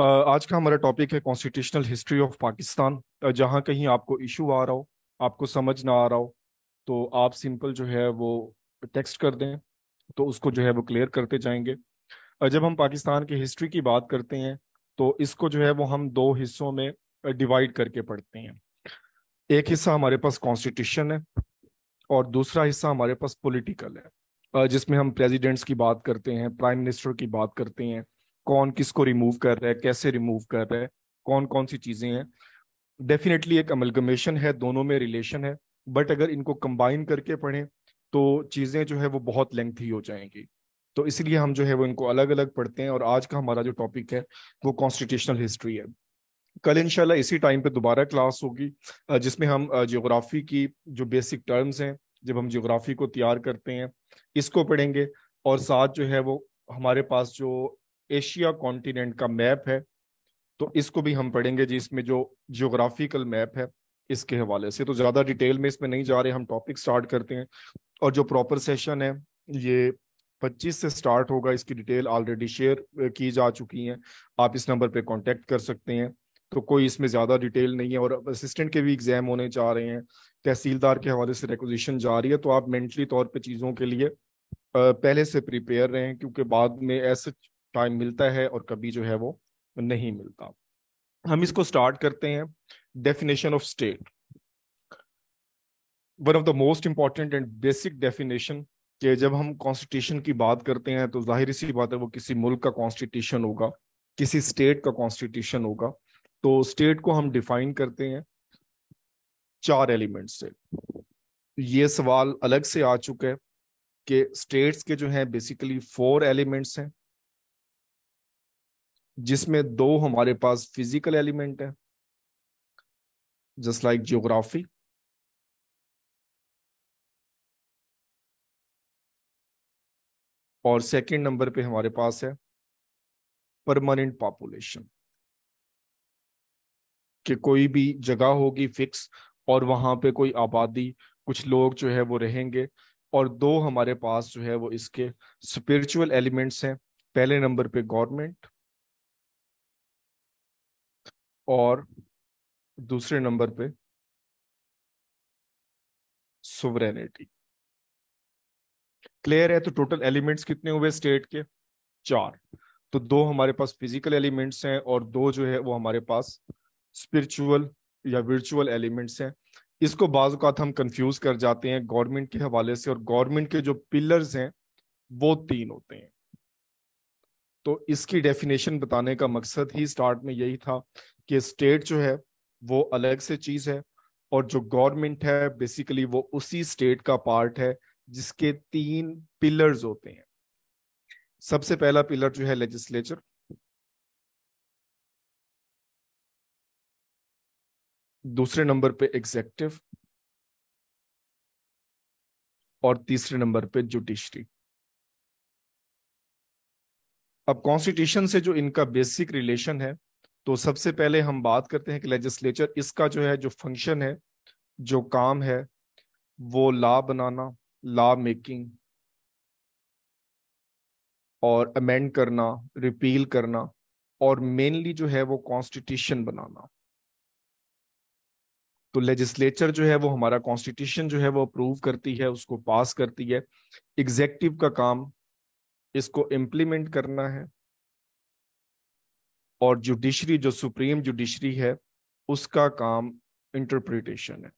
आज का हमारा टॉपिक है कॉन्स्टिट्यूशनल हिस्ट्री ऑफ पाकिस्तान। जहाँ कहीं आपको इशू आ रहा हो, आपको समझ ना आ रहा हो, तो आप सिंपल जो है वो टेक्स्ट कर दें, तो उसको जो है वो क्लियर करते जाएंगे। जब हम पाकिस्तान की हिस्ट्री की बात करते हैं तो इसको जो है वो हम दो हिस्सों में डिवाइड करके पढ़ते हैं। एक हिस्सा हमारे पास कॉन्स्टिट्यूशन है और दूसरा हिस्सा हमारे पास पॉलिटिकल है, जिसमें हम प्रेसिडेंट्स की बात करते हैं, प्राइम मिनिस्टर की बात करते हैं, कौन किसको रिमूव कर रहा है, कैसे रिमूव कर रहा है, कौन कौन सी चीजें हैं। डेफिनेटली एक अमलगमेशन है, दोनों में रिलेशन है, बट अगर इनको कंबाइन करके पढ़ें तो चीजें जो है वो बहुत लेंथी हो जाएंगी। तो इसलिए हम जो है वो इनको अलग अलग पढ़ते हैं। और आज का हमारा जो टॉपिक है वो कॉन्स्टिट्यूशनल हिस्ट्री है। कल इंशाल्लाह इसी टाइम पे दोबारा क्लास होगी, जिसमें हम जियोग्राफी की जो बेसिक टर्म्स हैं, जब हम जियोग्राफी को तैयार करते हैं, इसको पढ़ेंगे। और साथ जो है वो हमारे पास जो एशिया कॉन्टिनेंट का मैप है, तो इसको भी हम पढ़ेंगे जी, इसमें जो जियोग्राफिकल मैप है इसके हवाले से। तो ज़्यादा डिटेल में इसमें नहीं जा रहे, हम टॉपिक स्टार्ट करते हैं। और जो प्रॉपर सेशन है ये 25 से स्टार्ट होगा। इसकी डिटेल ऑलरेडी शेयर की जा चुकी है, आप इस नंबर पे कांटेक्ट कर सकते हैं। तो कोई इसमें ज़्यादा डिटेल नहीं है। और असिस्टेंट के भी एग्जाम होने जा रहे हैं, तहसीलदार के हवाले से रिक्वेजिशन जा रही है, तो आप मेंटली तौर पे चीज़ों के लिए पहले से प्रिपेयर रहें, क्योंकि बाद में ऐसा टाइम मिलता है और कभी जो है वो नहीं मिलता। हम इसको स्टार्ट करते हैं। Definition of state, one of the most important and basic definition. कि जब हम कॉन्स्टिट्यूशन की बात करते हैं तो जाहिर सी बात है वो किसी मुल्क का कॉन्स्टिट्यूशन होगा, किसी स्टेट का कॉन्स्टिट्यूशन होगा। तो स्टेट को हम डिफाइन करते हैं चार एलिमेंट्स से। ये सवाल अलग से आ चुका है कि स्टेट्स के जो हैं बेसिकली फोर एलिमेंट्स हैं, जिसमें दो हमारे पास फिजिकल एलिमेंट है, जस्ट लाइक जियोग्राफी। और सेकंड नंबर पे हमारे पास है परमानेंट पॉपुलेशन, कि कोई भी जगह होगी फिक्स और वहां पे कोई आबादी, कुछ लोग जो है वो रहेंगे। और दो हमारे पास जो है वो इसके स्पिरिचुअल एलिमेंट्स हैं। पहले नंबर पे गवर्नमेंट और दूसरे नंबर पे सोवरेनिटी। क्लियर है? तो टोटल एलिमेंट्स कितने हुए स्टेट के? चार। तो दो हमारे पास फिजिकल एलिमेंट्स हैं और दो जो है वो हमारे पास स्पिरिचुअल या विर्चुअल एलिमेंट्स हैं। इसको बाज़ औक़ात हम कंफ्यूज कर जाते हैं गवर्नमेंट के हवाले से। और गवर्नमेंट के जो पिलर्स हैं वो तीन होते हैं। तो इसकी डेफिनेशन बताने का मकसद ही स्टार्ट में यही था कि स्टेट जो है वो अलग से चीज है, और जो गवर्नमेंट है बेसिकली वो उसी स्टेट का पार्ट है, जिसके तीन पिलर्स होते हैं। सबसे पहला पिलर जो है लेजिस्लेचर, दूसरे नंबर पे एग्जेक्टिव, और तीसरे नंबर पे जुडिशरी। अब कॉन्स्टिट्यूशन से जो इनका बेसिक रिलेशन है, तो सबसे पहले हम बात करते हैं कि लेजिस्लेचर, इसका जो है जो फंक्शन है, जो काम है, वो लॉ बनाना, लॉ मेकिंग और अमेंड करना, रिपील करना, और मेनली जो है वो कॉन्स्टिट्यूशन बनाना। तो लेजिस्लेचर जो है वो हमारा कॉन्स्टिट्यूशन जो है वो अप्रूव करती है, उसको पास करती है। एग्जेक्टिव का काम इसको इम्प्लीमेंट करना है। और जुडिशरी, जो सुप्रीम जुडिशरी है, उसका काम इंटरप्रिटेशन है,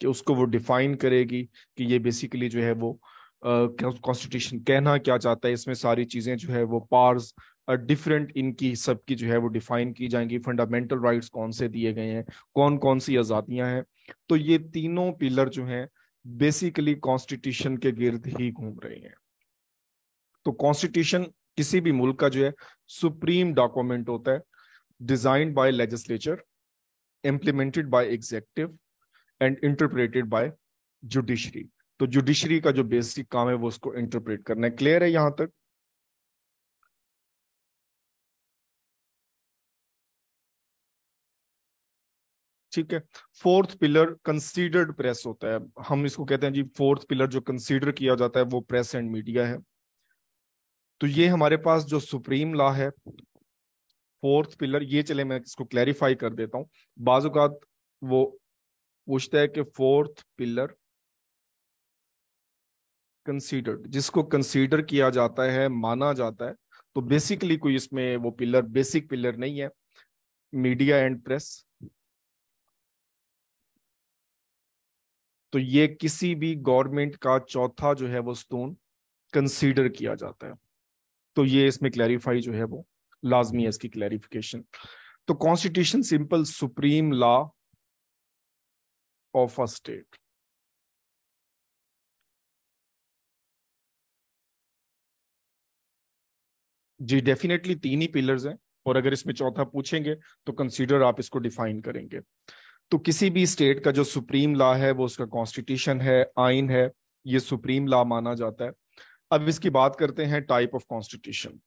कि उसको वो डिफाइन करेगी कि ये बेसिकली जो है वो कॉन्स्टिट्यूशन कहना क्या चाहता है। इसमें सारी चीजें जो है वो पार्स डिफरेंट इनकी सबकी जो है वो डिफाइन की जाएंगी। फंडामेंटल राइट्स कौन से दिए गए हैं, कौन कौन सी आज़ादियां हैं। तो ये तीनों पिलर जो हैं बेसिकली कॉन्स्टिट्यूशन के गिर्द ही घूम रहे हैं। तो कॉन्स्टिट्यूशन किसी भी मुल्क का जो है सुप्रीम डॉक्यूमेंट होता है, designed by legislature, implemented by executive and interpreted by judiciary. तो जुडिशरी का जो बेसिक काम है वो उसको इंटरप्रेट करना है। क्लियर है यहां तक? ठीक है। फोर्थ पिलर कंसीडर्ड प्रेस होता है। हम इसको कहते हैं जी, फोर्थ पिलर जो कंसीडर किया जाता है वो प्रेस एंड मीडिया है। तो ये हमारे पास जो सुप्रीम लॉ है फोर्थ पिलर, ये चले मैं इसको क्लैरिफाई कर देता हूँ। बाज़ औक़ात वो पूछता है कि फोर्थ पिलर कंसीडर्ड, जिसको कंसीडर किया जाता है, माना जाता है, तो बेसिकली कोई इसमें वो पिलर बेसिक पिलर नहीं है। मीडिया एंड प्रेस, तो ये किसी भी गवर्नमेंट का चौथा जो है वो स्तून कंसीडर किया जाता है। तो ये इसमें क्लैरिफाई जो है वो लाजमी है, इसकी क्लैरिफिकेशन। तो constitution simple supreme law of a state. जी डेफिनेटली तीन ही पिलर्स हैं, और अगर इसमें चौथा पूछेंगे तो कंसीडर आप इसको डिफाइन करेंगे। तो किसी भी स्टेट का जो सुप्रीम लॉ है वो उसका कॉन्स्टिट्यूशन है, आइन है, ये सुप्रीम लॉ माना जाता है। अब इसकी बात करते हैं टाइप ऑफ कॉन्स्टिट्यूशन।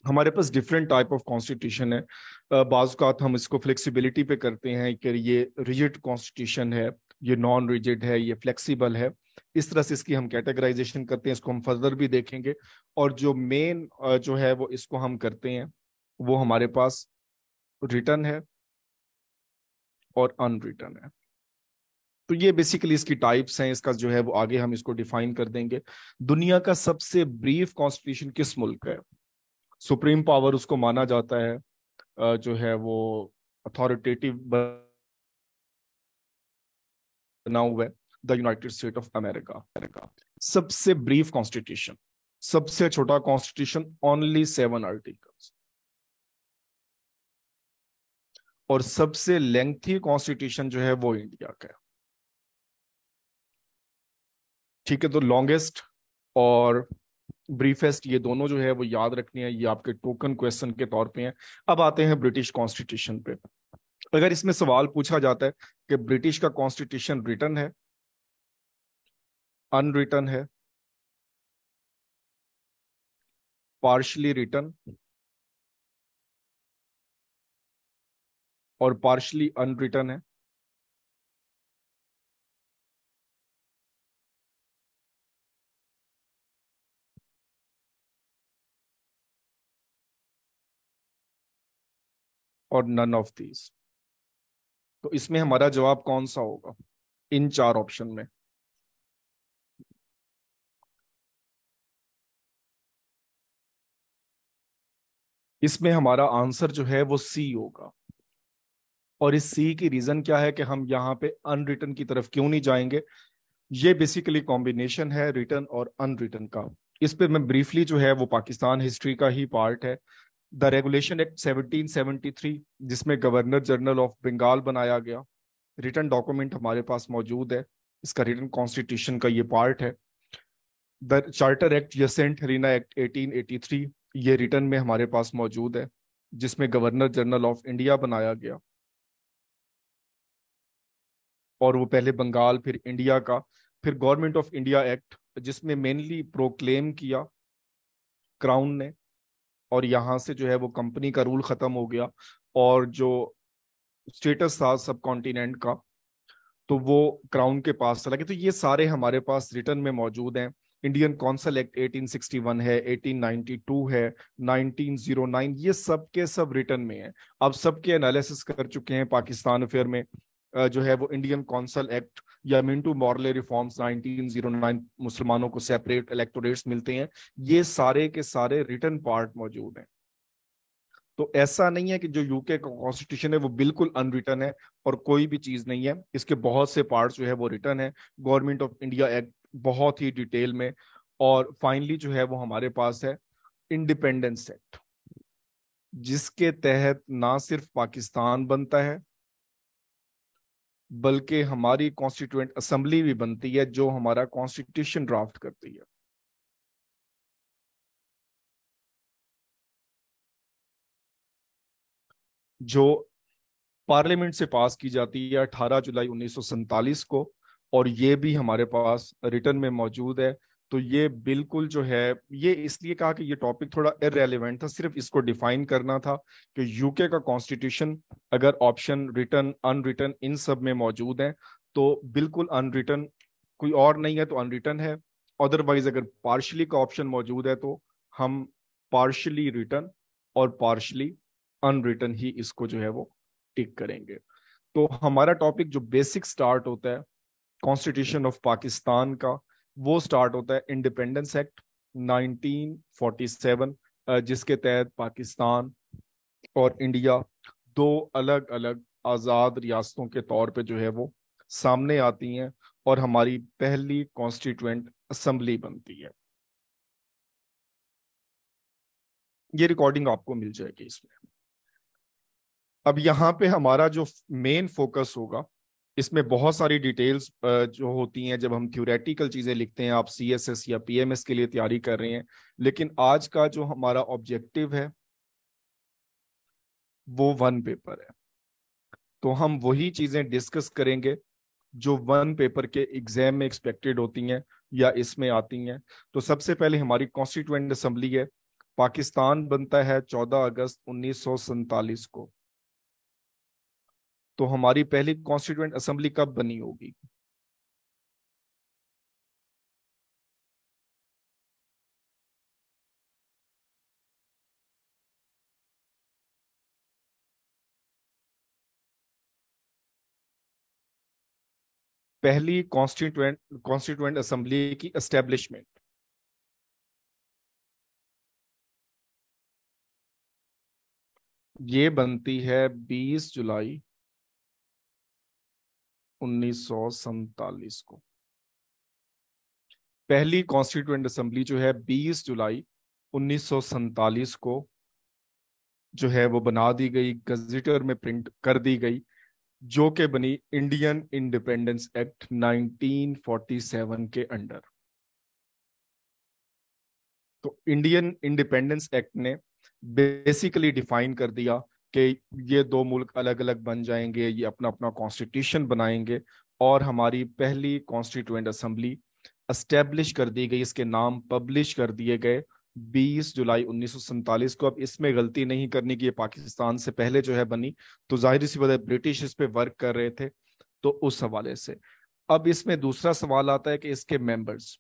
हमारे पास डिफरेंट टाइप ऑफ कॉन्स्टिट्यूशन है। बाज़ औक़ात हम इसको फ्लेक्सिबिलिटी पे करते हैं कि ये रिजिड कॉन्स्टिट्यूशन है, ये नॉन रिजिड है, ये फ्लेक्सिबल है। इस तरह से इसकी हम कैटेगराइजेशन करते हैं, इसको हम फर्दर भी देखेंगे। और जो मेन जो है वो इसको हम करते हैं वो हमारे पास रिटन है और अनरिटन है। तो ये बेसिकली इसकी टाइप्स हैं, इसका जो है वो आगे हम इसको डिफाइन कर देंगे। दुनिया का सबसे ब्रीफ कॉन्स्टिट्यूशन किस मुल्क का है? सुप्रीम पावर उसको माना जाता है जो है वो अथॉरिटेटिव बना हुआ है, the United state of America. सबसे ब्रीफ कॉन्स्टिट्यूशन, सबसे छोटा कॉन्स्टिट्यूशन, ओनली 7 आर्टिकल्स। और सबसे लेंथी कॉन्स्टिट्यूशन जो है वो इंडिया का है। ठीक है, तो लॉन्गेस्ट और ब्रीफेस्ट ये दोनों जो है वो याद रखनी है, ये आपके टोकन क्वेश्चन के तौर पे हैं। अब आते हैं ब्रिटिश कॉन्स्टिट्यूशन पे। अगर इसमें सवाल पूछा जाता है कि ब्रिटिश का कॉन्स्टिट्यूशन रिटन है, अनरिटन है, पार्शली रिटन और पार्शली अनरिटन है, और नन ऑफ दीज, तो इसमें हमारा जवाब कौन सा होगा इन चार ऑप्शन में? इसमें हमारा आंसर जो है वो सी होगा। और इस सी की रीजन क्या है कि हम यहाँ पे अनरिटन की तरफ क्यों नहीं जाएंगे? ये बेसिकली कॉम्बिनेशन है रिटन और अनरिटन का। इस पे मैं ब्रीफली जो है वो पाकिस्तान हिस्ट्री का ही पार्ट है। द रेगुलेशन एक्ट 1773, जिसमें गवर्नर जनरल ऑफ बंगाल बनाया गया, रिटन डॉक्यूमेंट हमारे पास मौजूद है, इसका रिटन कॉन्स्टिट्यूशन का ये पार्ट है। द चार्टर एक्ट या सेंट हेलेना एक्ट 1883, ये रिटन में हमारे पास मौजूद है, जिसमें गवर्नर जनरल ऑफ इंडिया बनाया गया। और वो पहले बंगाल फिर इंडिया का। फिर गवर्नमेंट ऑफ इंडिया एक्ट, जिसमें मेनली प्रोक्लेम किया क्राउन ने, और यहाँ से जो है वो कंपनी का रूल खत्म हो गया, और जो स्टेटस था सब कॉन्टिनेंट का तो वो क्राउन के पास चला गया। तो ये सारे हमारे पास रिटर्न में मौजूद हैं। इंडियन कौंसल एक्ट 1861 है, 1892 है, 1909, ये सब के सब रिटर्न में है। अब सबके एनालिसिस कर चुके हैं पाकिस्तान अफेयर में। जो है वो इंडियन कौंसल एक्ट या मिंटू मॉर्ले रिफॉर्म्स 1909, मुसलमानों को सेपरेट इलेक्टोरेट्स मिलते हैं, ये सारे के सारे रिटर्न पार्ट मौजूद हैं। तो ऐसा नहीं है कि जो यूके का कॉन्स्टिट्यूशन है वो बिल्कुल अनरिटन है और कोई भी चीज नहीं है, इसके बहुत से पार्ट्स जो है वो रिटन है। गवर्नमेंट ऑफ इंडिया एक्ट बहुत ही डिटेल में। और फाइनली जो है वो हमारे पास है इंडिपेंडेंस एक्ट, जिसके तहत ना सिर्फ पाकिस्तान बनता है बल्कि हमारी कॉन्स्टिट्यूएंट असेंबली भी बनती है, जो हमारा कॉन्स्टिट्यूशन ड्राफ्ट करती है। जो पार्लियामेंट से पास की जाती है 18 जुलाई 1947 को, और ये भी हमारे पास रिटर्न में मौजूद है। तो ये बिल्कुल जो है, ये इसलिए कहा कि ये टॉपिक थोड़ा इररेलेवेंट था, सिर्फ इसको डिफाइन करना था कि यूके का कॉन्स्टिट्यूशन अगर ऑप्शन रिटर्न अनरिटन इन सब में मौजूद है तो बिल्कुल अनरिटन, कोई और नहीं है तो अनरिटन है। अदरवाइज अगर पार्शली का ऑप्शन मौजूद है तो हम पार्शली रिटर्न और पार्शली अनरिटन ही इसको जो है वो टिक करेंगे। तो हमारा टॉपिक जो बेसिक स्टार्ट होता है कॉन्स्टिट्यूशन ऑफ पाकिस्तान का, वो स्टार्ट होता है इंडिपेंडेंस एक्ट 1947, जिसके तहत पाकिस्तान और इंडिया दो अलग अलग आज़ाद रियासतों के तौर पे जो है वो सामने आती हैं और हमारी पहली कॉन्स्टिट्यूएंट असेंबली बनती है। ये रिकॉर्डिंग आपको मिल जाएगी इसमें। अब यहाँ पे हमारा जो मेन फोकस होगा, इसमें बहुत सारी डिटेल्स जो होती हैं जब हम थ्योरेटिकल चीजें लिखते हैं, आप सीएसएस या पीएमएस के लिए तैयारी कर रहे हैं, लेकिन आज का जो हमारा ऑब्जेक्टिव है वो वन पेपर है। तो हम वही चीजें डिस्कस करेंगे जो वन पेपर के एग्जाम में एक्सपेक्टेड होती हैं या इसमें आती हैं। तो सबसे पहले हमारी कॉन्स्टिट्यूएंट असेंबली है। पाकिस्तान बनता है 14 अगस्त 1947 को। तो हमारी पहली कॉन्स्टिट्यूएंट असेंबली कब बनी होगी? पहली कॉन्स्टिट्यूएंट असेंबली की एस्टेब्लिशमेंट ये बनती है 20 जुलाई 1947 को। पहली कॉन्स्टिट्यूएंट असेंबली जो है 20 जुलाई 1947 को जो है वो बना दी गई, गजेटर में प्रिंट कर दी गई, जो कि बनी इंडियन इंडिपेंडेंस एक्ट 1947 के अंडर। तो इंडियन इंडिपेंडेंस एक्ट ने बेसिकली डिफाइन कर दिया कि ये दो मुल्क अलग अलग बन जाएंगे, ये अपना अपना कॉन्स्टिट्यूशन बनाएंगे, और हमारी पहली कॉन्स्टिट्यूएंट असेंबली एस्टेब्लिश कर दी गई, इसके नाम पब्लिश कर दिए गए 20 जुलाई 1947 को। अब इसमें गलती नहीं करनी कि ये पाकिस्तान से पहले जो है बनी, तो जाहिर सी बात है ब्रिटिश इस पे वर्क कर रहे थे, तो उस हवाले से। अब इसमें दूसरा सवाल आता है कि इसके मेंबर्स,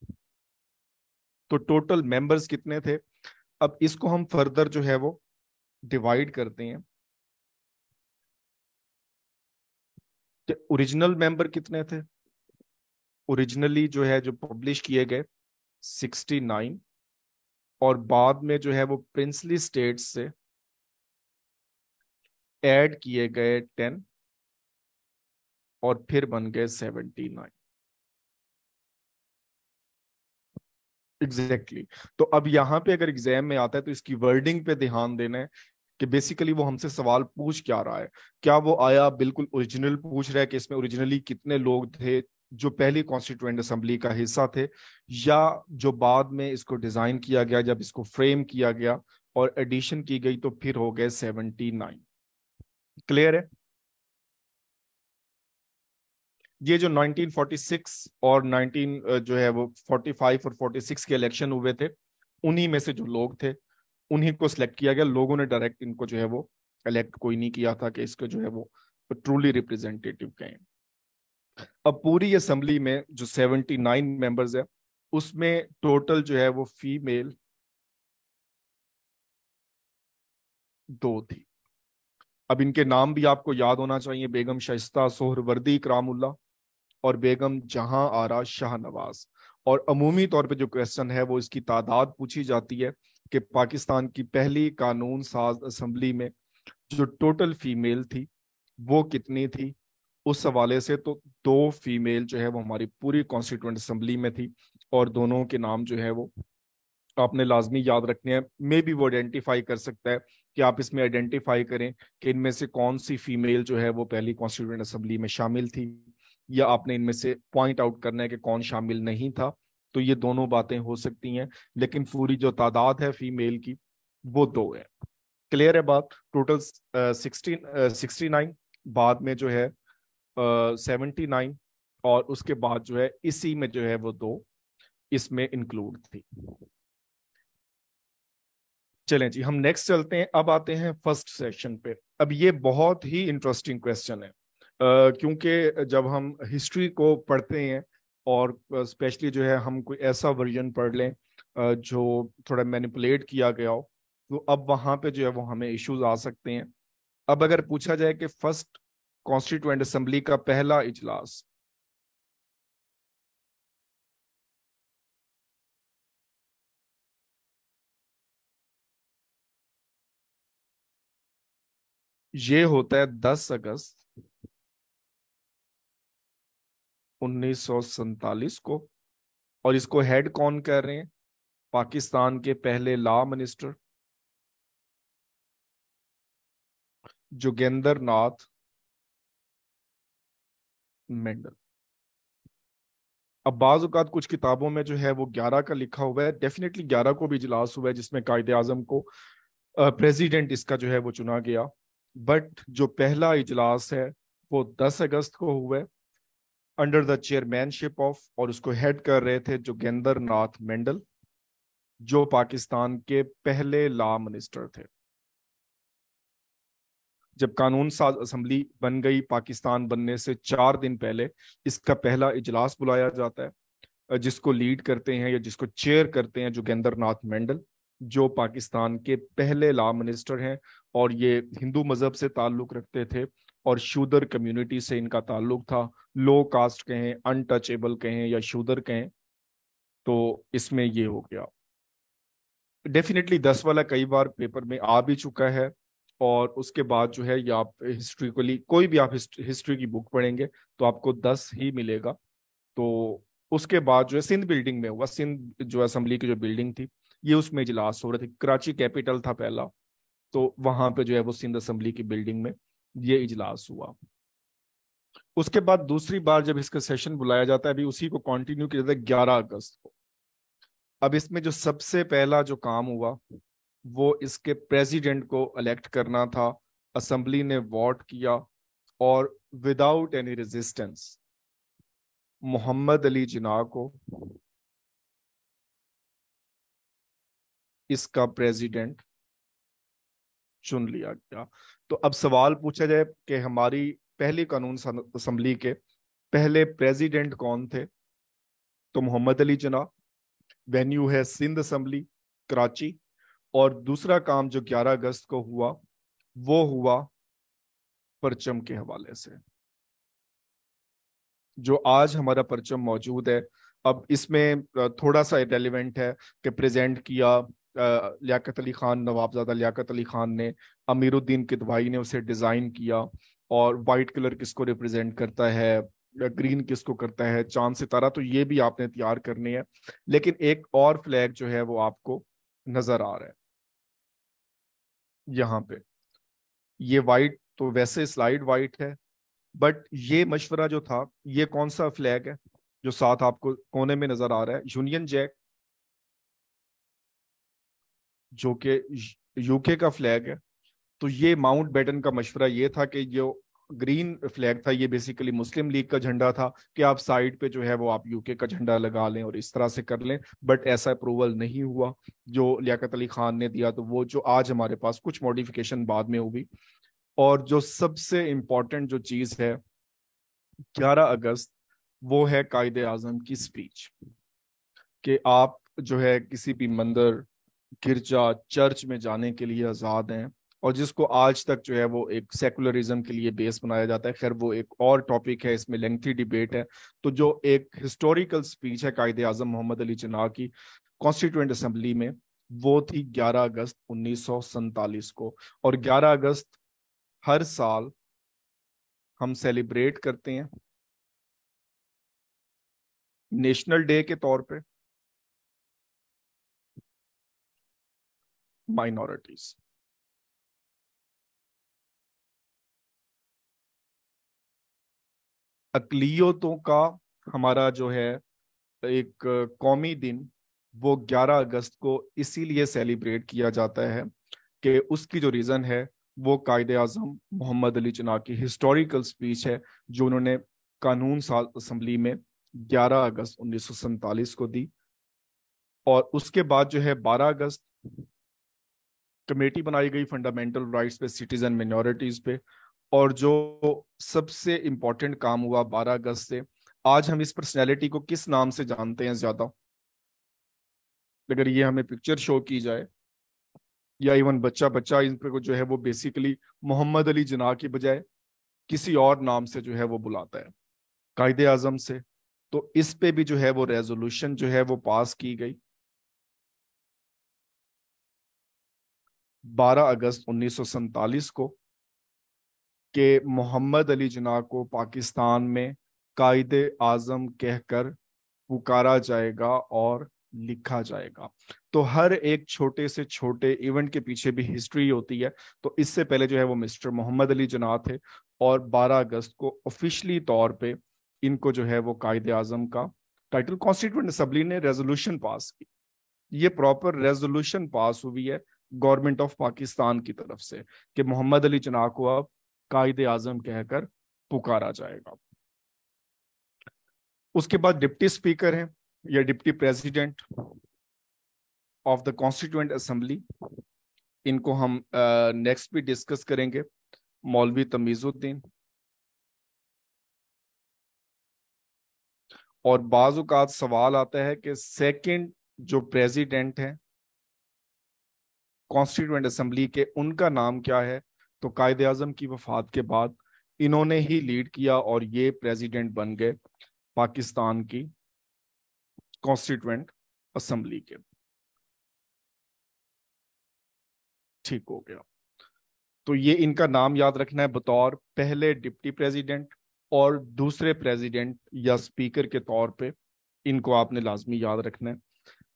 तो टोटल मेंबर्स कितने थे? अब इसको हम फर्दर जो है वो डिवाइड करते हैं कि ओरिजिनल मेंबर कितने थे। ओरिजिनली जो है जो पब्लिश किए गए 69, और बाद में जो है वो प्रिंसली स्टेट्स से ऐड किए गए 10, और फिर बन गए 79। एग्जैक्टली तो अब यहाँ पे अगर एग्जाम में आता है तो इसकी वर्डिंग पे ध्यान देना है कि बेसिकली वो हमसे सवाल पूछ क्या रहा है। क्या वो आया बिल्कुल ओरिजिनल पूछ रहा है कि इसमें ओरिजिनली कितने लोग थे जो पहली कॉन्स्टिट्यूएंट असेंबली का हिस्सा थे, या जो बाद में इसको डिजाइन किया गया, जब इसको फ्रेम किया गया और एडिशन की गई तो फिर हो गए 79। क्लियर है? ये जो 1946 और 19 जो है वो 45 और 46 के इलेक्शन हुए थे, उन्हीं में से जो लोग थे उन्हीं को सिलेक्ट किया गया। लोगों ने डायरेक्ट इनको जो है वो इलेक्ट कोई नहीं किया था कि इसको जो है वो ट्रूली रिप्रेजेंटेटिव कहें। अब पूरी असेंबली में जो 79 मेंबर्स है, उसमें टोटल जो है वो फीमेल 2 थी। अब इनके नाम भी आपको याद होना चाहिए, बेगम शाइस्ता सोहरवर्दी इकरामुल्ला और बेगम जहां आरा शाहनवाज। और अमूमी तौर पे जो क्वेश्चन है वो इसकी तादाद पूछी जाती है कि पाकिस्तान की पहली कानून साज असेंबली में जो टोटल फीमेल थी वो कितनी थी। उस हवाले से तो 2 फीमेल जो है वो हमारी पूरी कॉन्स्टिट्यूएंट असेंबली में थी, और दोनों के नाम जो है वो आपने लाजमी याद रखने हैं। मे भी वो आइडेंटिफाई कर सकता है कि आप इसमें आइडेंटिफाई करें कि इनमें से कौन सी फीमेल जो है वो पहली कॉन्स्टिट्यूएंट असेंबली में शामिल थी, या आपने इनमें से पॉइंट आउट करना है कि कौन शामिल नहीं था। तो ये दोनों बातें हो सकती हैं, लेकिन पूरी जो तादाद है फीमेल की वो 2 है। क्लियर है बात? टोटल 69, बाद में जो है 79, और उसके बाद जो है इसी में जो है वो 2 इसमें इंक्लूड थी। चलें जी, हम नेक्स्ट चलते हैं। अब आते हैं फर्स्ट सेशन पे। अब ये बहुत ही इंटरेस्टिंग क्वेश्चन है, क्योंकि जब हम हिस्ट्री को पढ़ते हैं, और स्पेशली जो है हम कोई ऐसा वर्जन पढ़ लें जो थोड़ा मैनिपुलेट किया गया हो, تو اب وہاں پہ جو ہے وہ ہمیں ایشوز آ سکتے ہیں. اب اگر پوچھا جائے کہ فرسٹ کانسٹیٹوئنٹ اسمبلی کا پہلا اجلاس یہ ہوتا ہے 10 اگست 1947 کو. اور اس کو ہیڈ کون کر رہے ہیں؟ پاکستان کے پہلے لا منسٹر جوگیندر ناتھ مینڈل. اب بعض اوقات کچھ کتابوں میں جو ہے وہ 11 کا لکھا ہوا ہے. ڈیفینیٹلی 11 کو بھی اجلاس ہوا ہے جس میں قائد اعظم کو پریزیڈنٹ اس کا جو ہے وہ چنا گیا. بٹ جو پہلا اجلاس ہے وہ 10 اگست کو ہوا ہے under the chairman ship of, اور اس کو ہیڈ کر رہے تھے جوگیندر ناتھ مینڈل جو پاکستان کے پہلے لا منسٹر تھے. جب قانون ساز اسمبلی بن گئی پاکستان بننے سے 4 دن پہلے اس کا پہلا اجلاس بلایا جاتا ہے جس کو لیڈ کرتے ہیں یا جس کو چیئر کرتے ہیں جوگیندر ناتھ مینڈل جو پاکستان کے پہلے لا منسٹر ہیں. اور یہ ہندو مذہب سے تعلق رکھتے تھے اور شودر کمیونٹی سے ان کا تعلق تھا. لو کاسٹ کہیں، ان ٹچیبل کہیں یا شودر کہیں. تو اس میں یہ ہو گیا. ڈیفینیٹلی 10 والا کئی بار پیپر میں آ بھی چکا ہے. اور اس کے بعد جو ہے یہ آپ ہسٹوریکلی کوئی بھی آپ ہسٹری کی بک پڑھیں گے تو آپ کو 10 ہی ملے گا. تو اس کے بعد جو ہے سندھ بلڈنگ میں ہوا. سندھ جو اسمبلی کی جو بلڈنگ تھی یہ اس میں اجلاس ہو رہے تھے. کراچی کیپٹل تھا پہلا، تو وہاں پہ جو ہے وہ سندھ اسمبلی کی بلڈنگ میں یہ اجلاس ہوا. اس کے بعد دوسری بار جب اس کا سیشن بلایا جاتا ہے ابھی اسی کو کنٹینیو کیا جاتا ہے 11 اگست کو. اب اس میں جو سب سے پہلا جو کام ہوا وہ اس کے پریزیڈنٹ کو الیکٹ کرنا تھا. اسمبلی نے ووٹ کیا اور وداؤٹ اینی ریزسٹنس محمد علی جناح کو اس کا پریزیڈنٹ چن لیا گیا. تو اب سوال پوچھا جائے کہ ہماری پہلی قانون اسمبلی کے پہلے پریزیڈنٹ کون تھے؟ تو محمد علی جناح. وینیو ہے سندھ اسمبلی کراچی. اور دوسرا کام جو 11 اگست کو ہوا وہ ہوا پرچم کے حوالے سے. جو آج ہمارا پرچم موجود ہے اب اس میں تھوڑا سا ریلیونٹ ہے کہ پریزنٹ کیا لیاقت علی خان، نوابزادہ لیاقت علی خان نے. امیر الدین کدوایی نے اسے ڈیزائن کیا. اور وائٹ کلر کس کو ریپرزینٹ کرتا ہے، گرین کس کو کرتا ہے، چاند ستارہ، تو یہ بھی آپ نے تیار کرنے ہیں. لیکن ایک اور فلیگ جو ہے وہ آپ کو نظر آ رہا ہے یہاں پہ. یہ وائٹ تو ویسے سلائیڈ وائٹ ہے بٹ یہ مشورہ جو تھا یہ کون سا فلیگ ہے جو ساتھ آپ کو کونے میں نظر آ رہا ہے؟ یونین جیک جو کہ یو کے کا فلیگ ہے. تو یہ ماؤنٹ بیٹن کا مشورہ یہ تھا کہ جو گرین فلیگ تھا یہ بیسیکلی مسلم لیگ کا جھنڈا تھا کہ آپ سائڈ پہ جو ہے وہ آپ یو کے کا جھنڈا لگا لیں اور اس طرح سے کر لیں. بٹ ایسا اپروول نہیں ہوا جو لیاقت علی خان نے دیا. تو وہ جو آج ہمارے پاس کچھ ماڈیفیکیشن بعد میں ہوئی. اور جو سب سے امپورٹنٹ جو چیز ہے 11 اگست وہ ہے قائد اعظم کی سپیچ کہ آپ جو ہے کسی بھی مندر، گرجا، چرچ میں جانے کے لیے آزاد ہیں. اور جس کو آج تک جو ہے وہ ایک سیکولرزم کے لیے بیس بنایا جاتا ہے. خیر وہ ایک اور ٹاپک ہے، اس میں لینتھی ڈیبیٹ ہے. تو جو ایک ہسٹوریکل سپیچ ہے قائد اعظم محمد علی جناح کی کانسٹیٹوئنٹ اسمبلی میں وہ تھی 11 اگست 1947 کو. اور 11 اگست ہر سال ہم سیلیبریٹ کرتے ہیں نیشنل ڈے کے طور پہ مائنورٹیز. اقلیتوں کا ہمارا جو ہے ایک قومی دن وہ 11 اگست کو اسی لیے سیلیبریٹ کیا جاتا ہے کہ اس کی جو ریزن ہے وہ قائد اعظم محمد علی جناح کی ہسٹوریکل سپیچ ہے جو انہوں نے قانون ساز اسمبلی میں 11 اگست 1947 کو دی. اور اس کے بعد جو ہے 12 اگست کمیٹی بنائی گئی فنڈامنٹل رائٹس پہ، سٹیزن مینورٹیز پہ. اور جو سب سے امپورٹنٹ کام ہوا 12 اگست سے، آج ہم اس پرسنالٹی کو کس نام سے جانتے ہیں زیادہ؟ اگر یہ ہمیں پکچر شو کی جائے या इवन बच्चा बच्चा इन पर को जो है वो बेसिकली मोहम्मद अली जिन्ना की बजाय किसी और नाम से जो है वो बुलाता है कायदे आजम से। तो इस पे भी जो है वो रेजोल्यूशन जो है वो पास की गई 12 अगस्त 1947 को, कि मोहम्मद अली जिन्ना को पाकिस्तान में कायदे आजम कहकर पुकारा जाएगा और लिखा जाएगा। तो हर एक छोटे से छोटे इवेंट के पीछे भी हिस्ट्री होती है। तो इससे पहले जो है वो मिस्टर मोहम्मद अली जिन्ना थे, और 12 अगस्त को ऑफिशियली तौर पे इनको जो है वो कायदे आजम का टाइटल कॉन्स्टिट्यूंट असेंबली ने रेजोल्यूशन पास की। ये प्रॉपर रेजोल्यूशन पास हुई है गवर्नमेंट ऑफ पाकिस्तान की तरफ से कि मोहम्मद अली जिन्ना को अब कायदे आजम कहकर पुकारा जाएगा। उसके बाद डिप्टी स्पीकर हैं या deputy president of the constituent assembly, इनको हम नेक्स्ट भी डिस्कस करेंगे, मौलवी तमीजुद्दीन। और बाज़ सवाल आता है कि सेकंड जो प्रेसिडेंट है कॉन्स्टिट्यूएंट असेंबली के, उनका नाम क्या है। तो कायदे आजम की वफात के बाद इन्होंने ही लीड किया और ये प्रेसिडेंट बन गए पाकिस्तान की कॉन्स्टिट्यूएंट असेंबली के। ठीक हो गया। तो ये इनका नाम याद रखना है बतौर पहले डिप्टी प्रेसिडेंट और दूसरे प्रेसिडेंट या स्पीकर के तौर पे, इनको आपने लाजमी याद रखना है।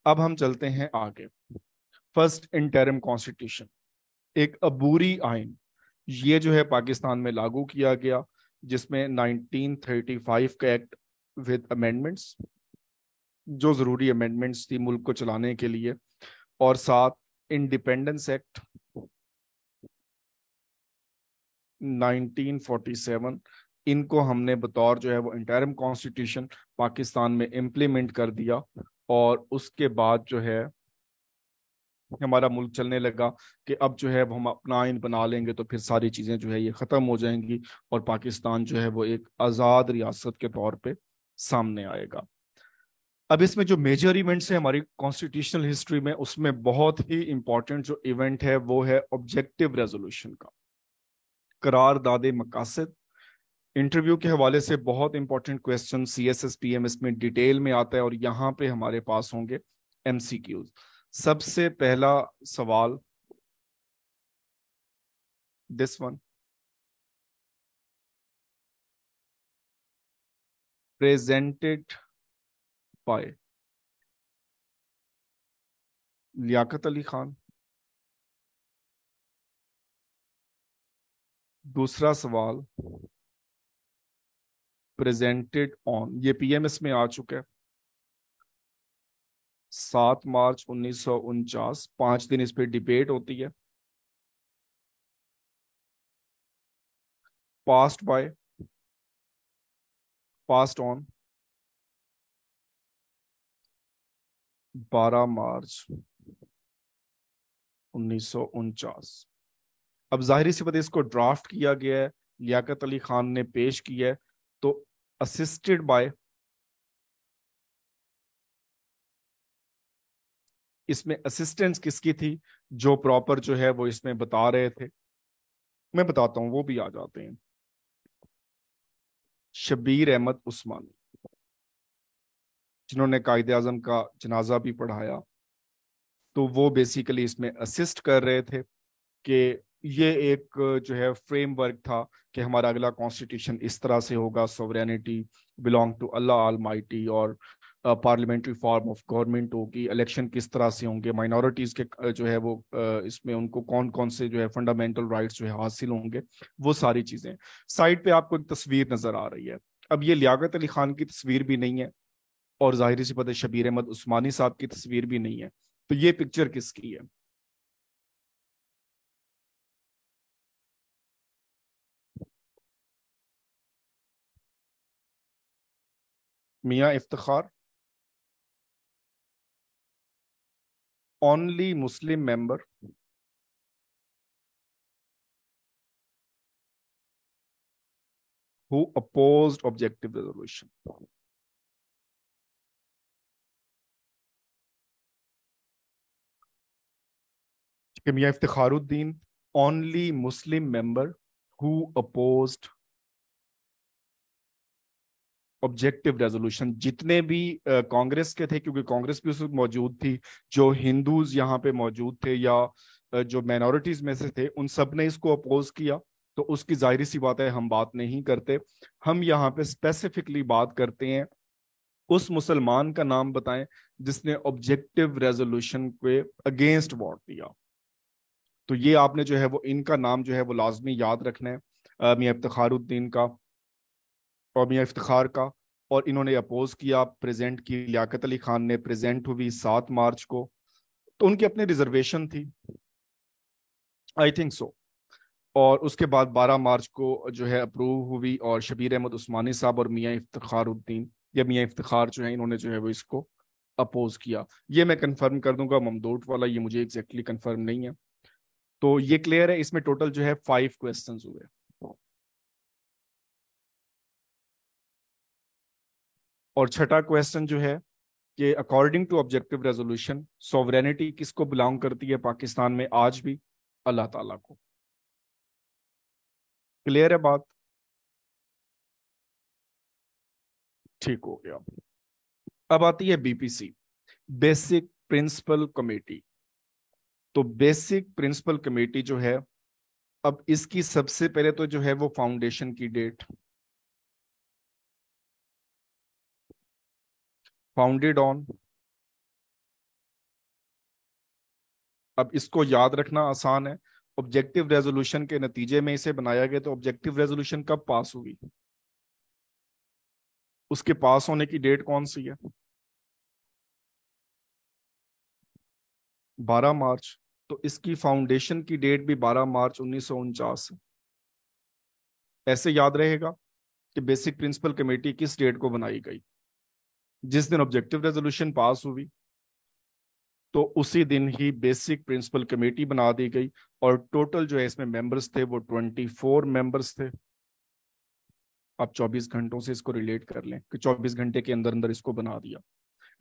अब हम चलते हैं आगे। फर्स्ट इंटरिम कॉन्स्टिट्यूशन, एक अबूरी आइन, ये जो है पाकिस्तान में लागू किया गया, जिसमें 1935 का एक्ट विद अमेंडमेंट्स, जो जरूरी अमेंडमेंट्स थी मुल्क को चलाने के लिए, और साथ इंडिपेंडेंस एक्ट 1947, इनको हमने बतौर जो है वो इंटरिम कॉन्स्टिट्यूशन पाकिस्तान में इम्प्लीमेंट कर दिया। और उसके बाद जो है हमारा मुल्क चलने लगा कि अब जो है वो हम अपना आइन बना लेंगे तो फिर सारी चीज़ें जो है ये ख़त्म हो जाएंगी और पाकिस्तान जो है वो एक आज़ाद रियासत के तौर पे सामने आएगा। अब इसमें जो मेजर इवेंट्स हैं हमारी कॉन्स्टिट्यूशनल हिस्ट्री में, उसमें बहुत ही इंपॉर्टेंट जो इवेंट है वो है ऑब्जेक्टिव रेजोल्यूशन का, करारदाद मकासद। इंटरव्यू के हवाले से बहुत इंपॉर्टेंट क्वेश्चन CSSPM इसमें डिटेल में आता है और यहाँ पे हमारे पास होंगे MCQs। सबसे पहला सवाल, this one, presented by Liaquat Ali Khan. दूसरा सवाल, प्रेजेंटेड ऑन, ये PMS में आ चुका है, 7 मार्च 1949, 5 दिन इस पर डिबेट होती है। पास्ट बाय, पास्ट ऑन 12 मार्च 1949। अब जाहिर सी बात है इसको ड्राफ्ट किया गया है, लियाकत अली खान ने पेश किया है, तो असिस्टेड बाय, इसमें असिस्टेंस किसकी थी, जो प्रॉपर जो है वो इसमें बता रहे थे, मैं बताता हूं, वो भी आ जाते हैं। शबीर अहमद उस्मानी, जिन्होंने कायदे आजम का जनाजा भी पढ़ाया, तो वो बेसिकली इसमें असिस्ट कर रहे थे कि ये एक जो है फ्रेमवर्क था कि हमारा अगला कॉन्स्टिट्यूशन इस तरह से होगा, sovereignty belong to Allah almighty, और पार्लियामेंट्री फॉर्म ऑफ गवर्नमेंट होगी, इलेक्शन किस तरह से होंगे, माइनॉरिटीज के जो है वो इसमें उनको कौन कौन से जो है फंडामेंटल राइट्स जो है हासिल होंगे, वो सारी चीजें। साइड पे आपको एक तस्वीर नजर आ रही है। अब ये लियाकत अली खान की तस्वीर भी नहीं है और जाहिर सी बात है शबीर अहमद उस्मानी साहब की तस्वीर भी नहीं है, तो ये पिक्चर किसकी है। मियाँ Iftikhar, only Muslim member who opposed objective resolution. کہ میاں افتخار الدین only Muslim member who opposed objective resolution. جتنے بھی کانگریس کے تھے، کیونکہ کانگریس بھی اس وقت موجود تھی، جو ہندوز یہاں پہ موجود تھے یا جو مینورٹیز میں سے تھے، ان سب نے اس کو اپوز کیا. تو اس کی ظاہری سی بات ہے ہم بات نہیں کرتے. ہم یہاں پہ اسپیسیفکلی بات کرتے ہیں اس مسلمان کا نام بتائیں جس نے آبجیکٹو ریزولوشن کے اگینسٹ ووٹ دیا. تو یہ آپ نے جو ہے وہ ان کا نام جو ہے وہ لازمی یاد رکھنا ہے، میاں افتخار الدین کا اور میاں افتخار کا. اور انہوں نے اپوز کیا. پریزنٹ کی لیاقت علی خان نے پریزنٹ ہوئی 7 مارچ کو. تو ان کی اپنی ریزرویشن تھی آئی تھنک سو. اور اس کے بعد 12 مارچ کو جو ہے اپروو ہوئی، اور شبیر احمد عثمانی صاحب اور میاں افتخار الدین یا میاں افتخار جو ہیں انہوں نے جو ہے وہ اس کو اپوز کیا. یہ میں کنفرم کر دوں گا، ممدوٹ والا یہ مجھے ایگزیکٹلی کنفرم نہیں ہے. تو یہ کلیئر ہے. اس میں ٹوٹل جو ہے 5 کوسچنز ہوئے. اور چھٹا کوسچن جو ہے کہ according to objective resolution sovereignty کس کو بلانگ کرتی ہے پاکستان میں آج بھی؟ اللہ تعالیٰ کو. کلیئر ہے بات؟ ٹھیک ہو گیا. اب آتی ہے بی پی سی، بیسک پرنسپل کمیٹی. تو بیسک پرنسپل کمیٹی جو ہے، اب اس کی سب سے پہلے تو جو ہے وہ فاؤنڈیشن کی ڈیٹ، فاؤنڈیڈ آن. اب اس کو یاد رکھنا آسان ہے. آبجیکٹو ریزولوشن کے نتیجے میں اسے بنایا گیا. تو آبجیکٹو ریزولوشن کب پاس ہوئی؟ اس کے پاس ہونے کی ڈیٹ کون سی ہے؟ 12 مارچ. تو اس کی فاؤنڈیشن کی ڈیٹ بھی 12 مارچ 1949 ہے. ایسے یاد رہے گا کہ بیسک پرنسپل کمیٹی کس ڈیٹ کو بنائی گئی؟ جس دن آبجیکٹو ریزولوشن پاس ہوئی تو اسی دن ہی بیسک پرنسپل کمیٹی بنا دی گئی. اور ٹوٹل جو ہے اس میں ممبرز تھے وہ 24 ممبرز تھے. آپ 24 گھنٹوں سے اس کو ریلیٹ کر لیں کہ 24 گھنٹے کے اندر اندر اس کو بنا دیا.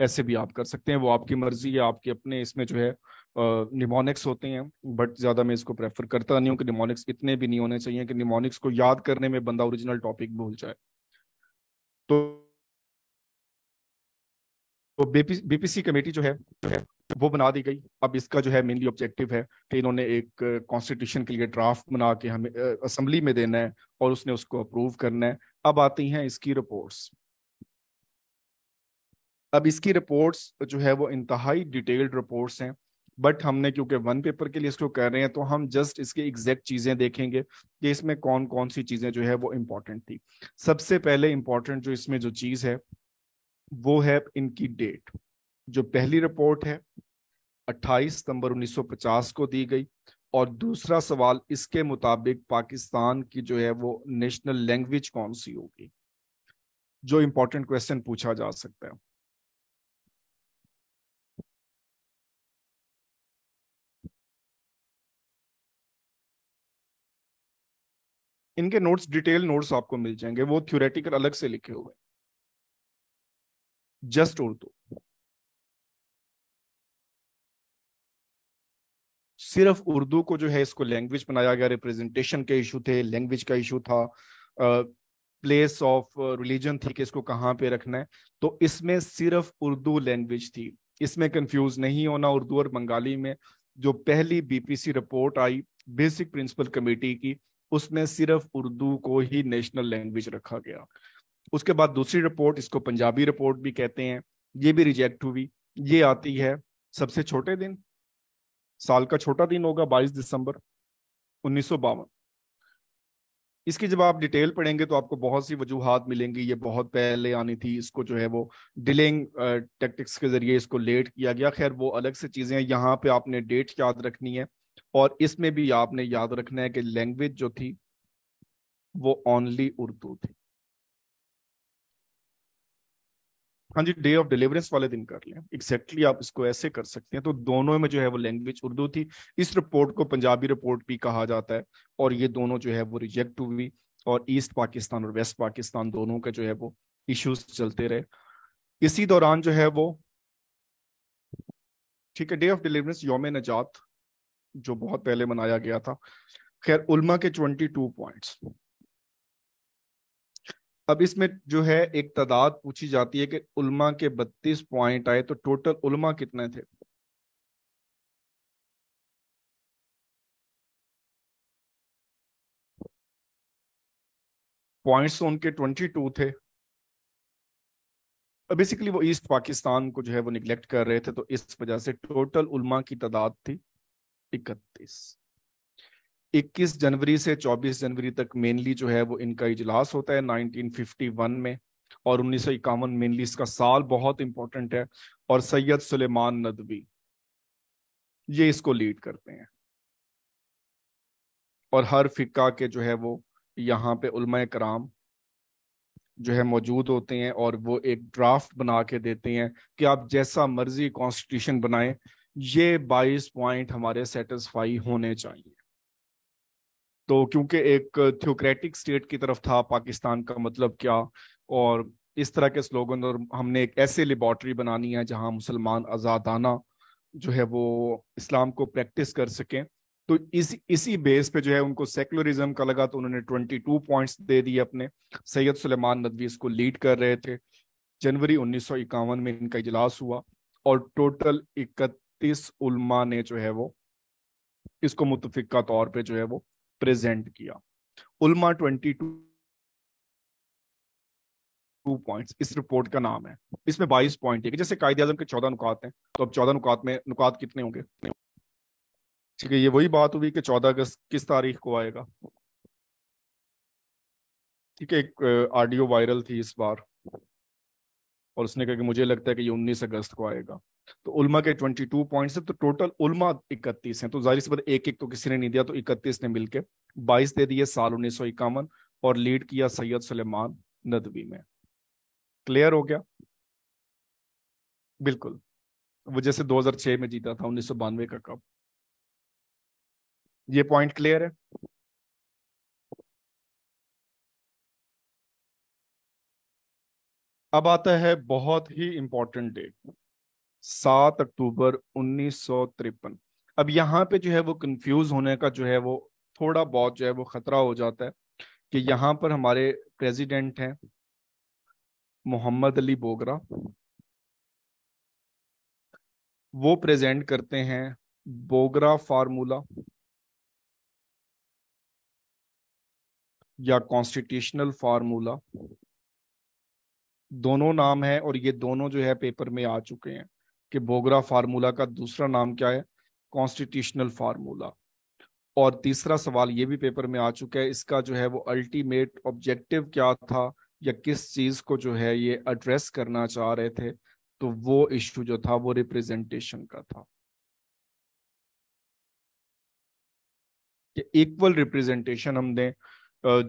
ایسے بھی آپ کر سکتے ہیں، وہ آپ کی مرضی ہے. آپ کے اپنے اس میں جو ہے نیمونکس ہوتے ہیں، بٹ زیادہ میں اس کو پریفر کرتا نہیں ہوں کہ نیمونکس اتنے بھی نہیں ہونے چاہیے کہ نیمونکس کو یاد کرنے میں بندہ اوریجنل ٹاپک بھول جائے. تو بی پی سی کمیٹی جو ہے وہ بنا دی گئی. اب اس کا جو ہے مینلی آبجیکٹو ہے کہ انہوں نے ایک کانسٹیٹیوشن کے لیے ڈرافٹ بنا کے ہمیں اسمبلی میں دینا ہے اور اس نے اس کو اپروو کرنا ہے. اب آتی ہیں اس کی رپورٹس. اب اس کی رپورٹس جو ہے وہ انتہائی ڈیٹیلڈ رپورٹس ہیں، بٹ ہم نے کیونکہ ون پیپر کے لیے اس کو کر رہے ہیں تو ہم جسٹ اس کے ایگزیکٹ چیزیں دیکھیں گے کہ اس میں کون کون سی چیزیں جو ہے وہ امپورٹنٹ تھی. سب سے پہلے امپورٹنٹ جو اس میں جو چیز ہے وہ ہے ان کی ڈیٹ. جو پہلی رپورٹ ہے 28 ستمبر 1950 کو دی گئی. اور دوسرا سوال اس کے مطابق پاکستان کی جو ہے وہ نیشنل لینگویج کون سی ہوگی، جو امپورٹنٹ کویسچن پوچھا جا سکتا ہے. ان کے نوٹس ڈیٹیل نوٹس آپ کو مل جائیں گے، وہ تھیوریٹیکل الگ سے لکھے ہوئے. جسٹ اردو، صرف اردو کو جو ہے اس کو لینگویج بنایا گیا. ریپریزنٹیشن کے ایشو تھے، لینگویج کا ایشو تھا، پلیس آف ریلیجن تھی کہ اس کو کہاں پہ رکھنا ہے. تو اس میں صرف اردو لینگویج تھی. اس میں کنفیوز نہیں ہونا اردو اور بنگالی میں. جو پہلی بی پی سی رپورٹ آئی بیسک پرنسپل کمیٹی کی، اس میں صرف اردو کو ہی نیشنل لینگویج رکھا گیا. اس کے بعد دوسری رپورٹ، اس کو پنجابی رپورٹ بھی کہتے ہیں، یہ بھی ریجیکٹ ہوئی. یہ آتی ہے سب سے چھوٹے دن، سال کا چھوٹا دن ہوگا 22 دسمبر 1952. اس کی جب آپ ڈیٹیل پڑھیں گے تو آپ کو بہت سی وجوہات ملیں گی. یہ بہت پہلے آنی تھی، اس کو جو ہے وہ ڈیلنگ ٹیکٹکس کے ذریعے اس کو لیٹ کیا گیا. خیر وہ الگ سے چیزیں ہیں. یہاں پہ آپ نے ڈیٹ یاد رکھنی ہے، اور اس میں بھی آپ نے یاد رکھنا ہے کہ لینگویج جو تھی وہ اونلی اردو تھی. ہاں جی، ڈے آف ڈیلیورنس والے دن کر لیں ایگزیکٹلی. آپ اس کو ایسے کر سکتے ہیں. تو دونوں میں جو ہے وہ لینگویج اردو تھی. اس رپورٹ کو پنجابی رپورٹ بھی کہا جاتا ہے. اور یہ دونوں جو ہے وہ ریجیکٹ ہوئی، اور ایسٹ پاکستان اور ویسٹ پاکستان دونوں کے جو ہے وہ ایشوز چلتے رہے. اسی دوران جو ہے وہ ٹھیک ہے ڈے آف ڈیلیورنس یوم نجات جو بہت پہلے منایا گیا تھا. خیر علماء کے 22 پوائنٹس. اب اس میں جو ہے ایک تعداد پوچھی جاتی ہے کہ علماء کے 32 پوائنٹ آئے تو ٹوٹل علماء کتنے تھے؟ پوائنٹس تو ان کے 22 تھے. بیسیکلی وہ ایسٹ پاکستان کو جو ہے وہ نگلیکٹ کر رہے تھے، تو اس وجہ سے ٹوٹل علماء کی تعداد تھی 31. 21 جنوری سے 24 جنوری تک مینلی جو ہے وہ ان کا اجلاس ہوتا ہے 1951 میں، اور 1951 مینلی اس کا سال بہت امپورٹنٹ ہے، اور سید سلیمان ندوی یہ اس کو لیڈ کرتے ہیں. اور ہر فقہ کے جو ہے وہ یہاں پہ علماء کرام جو ہے موجود ہوتے ہیں، اور وہ ایک ڈرافٹ بنا کے دیتے ہیں کہ آپ جیسا مرضی کانسٹیٹیوشن بنائیں، یہ 22 پوائنٹ ہمارے سیٹسفائی ہونے چاہیے. تو کیونکہ ایک تھیوکریٹک سٹیٹ کی طرف تھا پاکستان کا مطلب کیا، اور اس طرح کے سلوگن، اور ہم نے ایک ایسے لیبارٹری بنانی ہے جہاں مسلمان آزادانہ جو ہے وہ اسلام کو پریکٹس کر سکیں. تو اسی بیس پہ جو ہے ان کو سیکولرزم کا لگا، تو انہوں نے 22 پوائنٹس دے دیے اپنے. سید سلیمان ندوی اس کو لیڈ کر رہے تھے. جنوری 1951 میں ان کا اجلاس ہوا، اور ٹوٹل 31 علماء نے جو ہے وہ اس کو متفقہ طور پہ جو ہے وہ پریزنٹ کیا. علماء 22 پوائنٹس اس رپورٹ کا نام ہے. اس میں 22 پوائنٹ ہے کہ جیسے قائد اعظم کے 14 نکات ہیں، تو اب 14 نکات میں نکات کتنے ہوں گے؟ ٹھیک ہے، یہ وہی بات ہوئی کہ 14 اگست کس تاریخ کو آئے گا. ٹھیک ہے، ایک آڈیو وائرل تھی اس بار، اور اس نے کہا کہ مجھے لگتا ہے کہ یہ 19 اگست کو آئے گا. تو علماء کے 22 پوائنٹس ہیں، تو ٹوٹل علماء 31 ہیں. تو ظاہر سی بات ایک ایک تو کسی نے نہیں دیا، تو 31 نے مل کے 22 دے دیے سال 1951، اور لیڈ کیا سید سلیمان ندوی میں. کلیئر ہو گیا؟ بالکل. وہ جیسے 2006 میں جیتا تھا 1992 کا کپ. یہ پوائنٹ کلیئر ہے؟ اب آتا ہے بہت ہی امپورٹنٹ ڈے، 7 اکتوبر 1953. اب یہاں پہ جو ہے وہ کنفیوز ہونے کا جو ہے وہ تھوڑا بہت جو ہے وہ خطرہ ہو جاتا ہے کہ یہاں پر ہمارے پریزیڈنٹ ہیں محمد علی بوگرا، وہ پریزنٹ کرتے ہیں بوگرا فارمولا یا کانسٹیٹیوشنل فارمولا. دونوں نام ہیں، اور یہ دونوں جو ہے پیپر میں آ چکے ہیں کہ بوگرا فارمولا کا دوسرا نام کیا ہے؟ Constitutional formula. اور تیسرا سوال یہ بھی پیپر میں آ چکا ہے، اس کا جو ہے وہ الٹیمیٹ آبجیکٹو کیا تھا، یا کس چیز کو جو ہے یہ ایڈریس کرنا چاہ رہے تھے. تو وہ ایشو جو تھا وہ ریپریزنٹیشن کا تھا، کہ ایکول ریپریزنٹیشن ہم دیں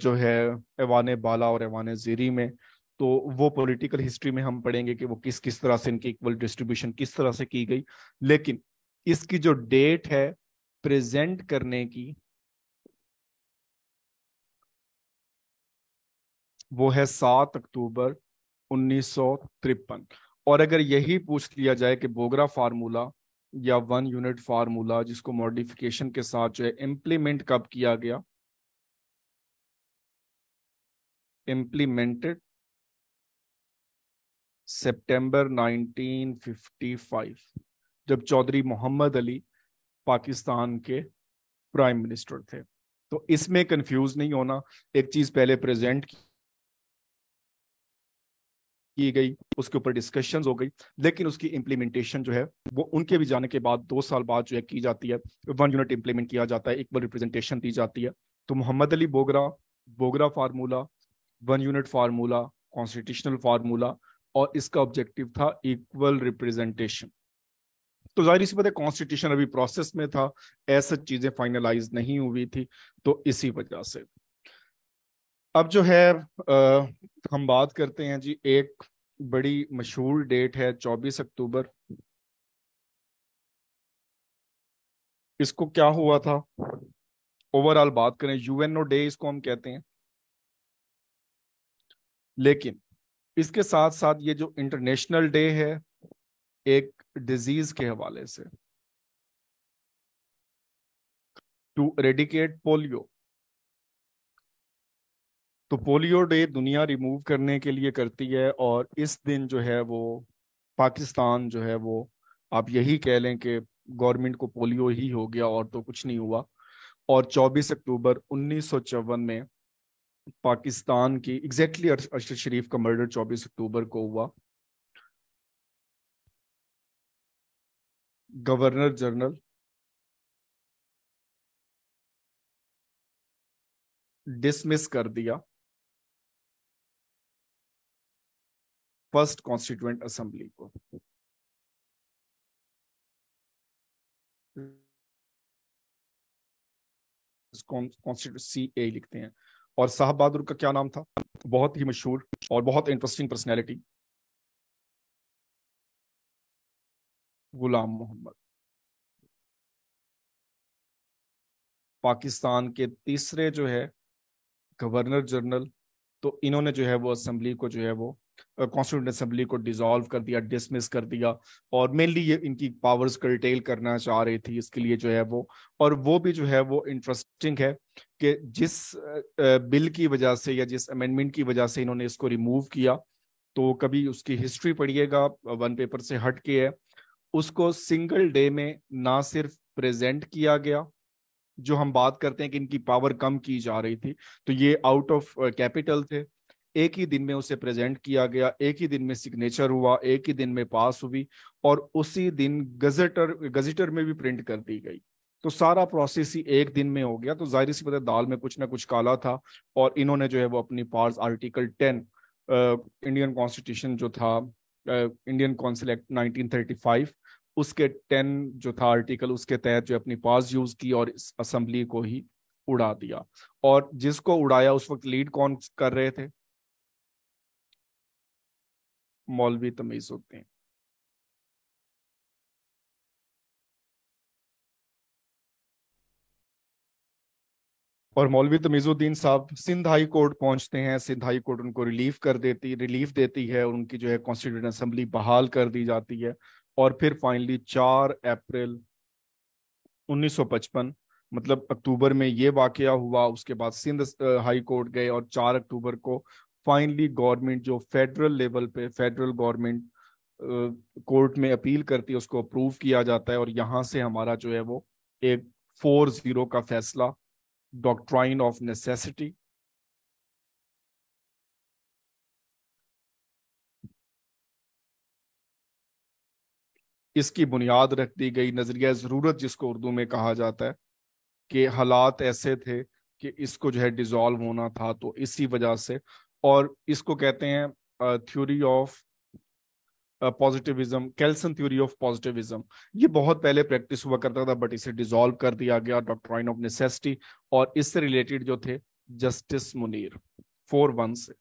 جو ہے ایوان بالا اور ایوان زیری میں. تو وہ پولیٹیکل ہسٹری میں ہم پڑھیں گے کہ وہ کس کس طرح سے ان کی ایکول ڈسٹریبیوشن کس طرح سے کی گئی. لیکن اس کی جو ڈیٹ ہے پریزنٹ کرنے کی، وہ ہے 7 اکتوبر 1953. اور اگر یہی پوچھ لیا جائے کہ بوگرا فارمولا یا 1 یونٹ فارمولا جس کو ماڈیفیکیشن کے ساتھ جو ہے امپلیمنٹ کب کیا گیا، امپلیمنٹڈ سپٹمبر 1955، جب چودھری محمد علی پاکستان کے پرائم منسٹر تھے. تو اس میں کنفیوز نہیں ہونا، ایک چیز پہلے پریزنٹ کی گئی، اس کے اوپر ڈسکشنز ہو گئی، لیکن اس کی امپلیمنٹیشن جو ہے وہ ان کے بھی جانے کے بعد 2 سال بعد جو ہے کی جاتی ہے. 1 یونٹ امپلیمنٹ کیا جاتا ہے، ایکول ریپریزنٹیشن دی جاتی ہے. تو Muhammad Ali Bogra, Bogra formula, 1 unit formula, constitutional formula, اور اس کا آبجیکٹو تھا ایکول ریپریزنٹیشن. تو ظاہر سی بات ہے کانسٹیٹیوشن ابھی پروسیس میں تھا، ایسا چیزیں فائنلائز نہیں ہوئی تھی، تو اسی وجہ سے. اب جو ہے ہم بات کرتے ہیں جی، ایک بڑی مشہور ڈیٹ ہے 24 اکتوبر. اس کو کیا ہوا تھا اوور آل بات کریں، یو این او ڈے اس کو ہم کہتے ہیں. لیکن اس کے ساتھ ساتھ یہ جو انٹرنیشنل ڈے ہے ایک ڈیزیز کے حوالے سے، टू एरेडिकेट पोलियो। तो पोलियो डे दुनिया रिमूव करने के लिए करती है, और इस दिन जो है वो पाकिस्तान जो है वो, आप यही कह लें कि गवर्नमेंट को पोलियो ही हो गया और तो कुछ नहीं हुआ। और 24 अक्टूबर 1954 में पाकिस्तान की एग्जैक्टली अरशद शरीफ का मर्डर 24 अक्टूबर को हुआ। गवर्नर जनरल डिसमिस कर दिया फर्स्ट कॉन्स्टिट्यूएंट असेंबली को। कॉन्स्टिट्यूंसी ए लिखते हैं। और साहब बहादुर का क्या नाम था? बहुत ही मशहूर और बहुत इंटरेस्टिंग पर्सनैलिटी, गुलाम मोहम्मद। पाकिस्तान के तीसरे जो है गवर्नर जनरल, तो इन्होंने जो है वो असेंबली को जो है वो कॉन्स्टिट्यूंट असेंबली को डिसॉल्व कर दिया, डिसमिस कर दिया। और मेनली ये इनकी पावर्स कर्टेल करना चाह रही थी, इसके लिए जो है वो, और वो भी जो है वो इंटरेस्टिंग है कि जिस बिल की वजह से या जिस अमेंडमेंट की वजह से इन्होंने इसको रिमूव किया, तो कभी उसकी हिस्ट्री पढ़िएगा, वन पेपर से हट के है। उसको सिंगल डे में ना सिर्फ प्रेजेंट किया गया, जो हम बात करते हैं कि इनकी पावर कम की जा रही थी, तो ये आउट ऑफ कैपिटल थे, एक ही दिन में उसे प्रेजेंट किया गया, एक ही दिन में सिग्नेचर हुआ, एक ही दिन में पास हुई, और उसी दिन गजेटर में भी प्रिंट कर दी गई। तो सारा प्रोसेस ही एक दिन में हो गया। तो जाहिर सी बात है दाल में कुछ ना कुछ काला था, और इन्होंने जो है वो अपनी पावर्स आर्टिकल 10 इंडियन कॉन्स्टिट्यूशन जो था, इंडियन काउंसिल एक्ट 1935, उसके 10 जो था आर्टिकल, उसके तहत जो अपनी पास यूज की और इस असेंबली को ही उड़ा दिया। और जिसको उड़ाया उस वक्त लीड कौन कर रहे थे? मौलवी तमीजुद्दीन। और मौलवी तमीजुद्दीन साहब सिंध हाई कोर्ट पहुंचते हैं, सिंध हाई कोर्ट उनको रिलीफ देती है, और उनकी जो है कॉन्स्टिट्यूंट असेंबली बहाल कर दी जाती है। और फिर फाइनली 4 अप्रैल 1955, मतलब अक्टूबर में ये वाकया हुआ, उसके बाद सिंध हाई कोर्ट गए, और 4 अक्टूबर को फाइनली गवर्नमेंट जो फेडरल लेवल पे फेडरल गवर्नमेंट कोर्ट में अपील करती है, उसको अप्रूव किया जाता है, और यहाँ से हमारा जो है वो एक 4-0 का फैसला, डॉक्ट्राइन ऑफ नेसेसिटी, इसकी बुनियाद रख दी गई। नजरिया जरूरत जिसको उर्दू में कहा जाता है, कि हालात ऐसे थे कि इसको जो है डिसॉल्व होना था, तो इसी वजह से। और इसको कहते हैं theory of positivism, Kelsen theory of positivism. ये बहुत पहले प्रैक्टिस हुआ करता था, बट इसे डिसॉल्व कर दिया गया डॉक्ट्राइन ऑफ नेसेसिटी। और इससे रिलेटेड जो थे जस्टिस मुनीर, 4-1 से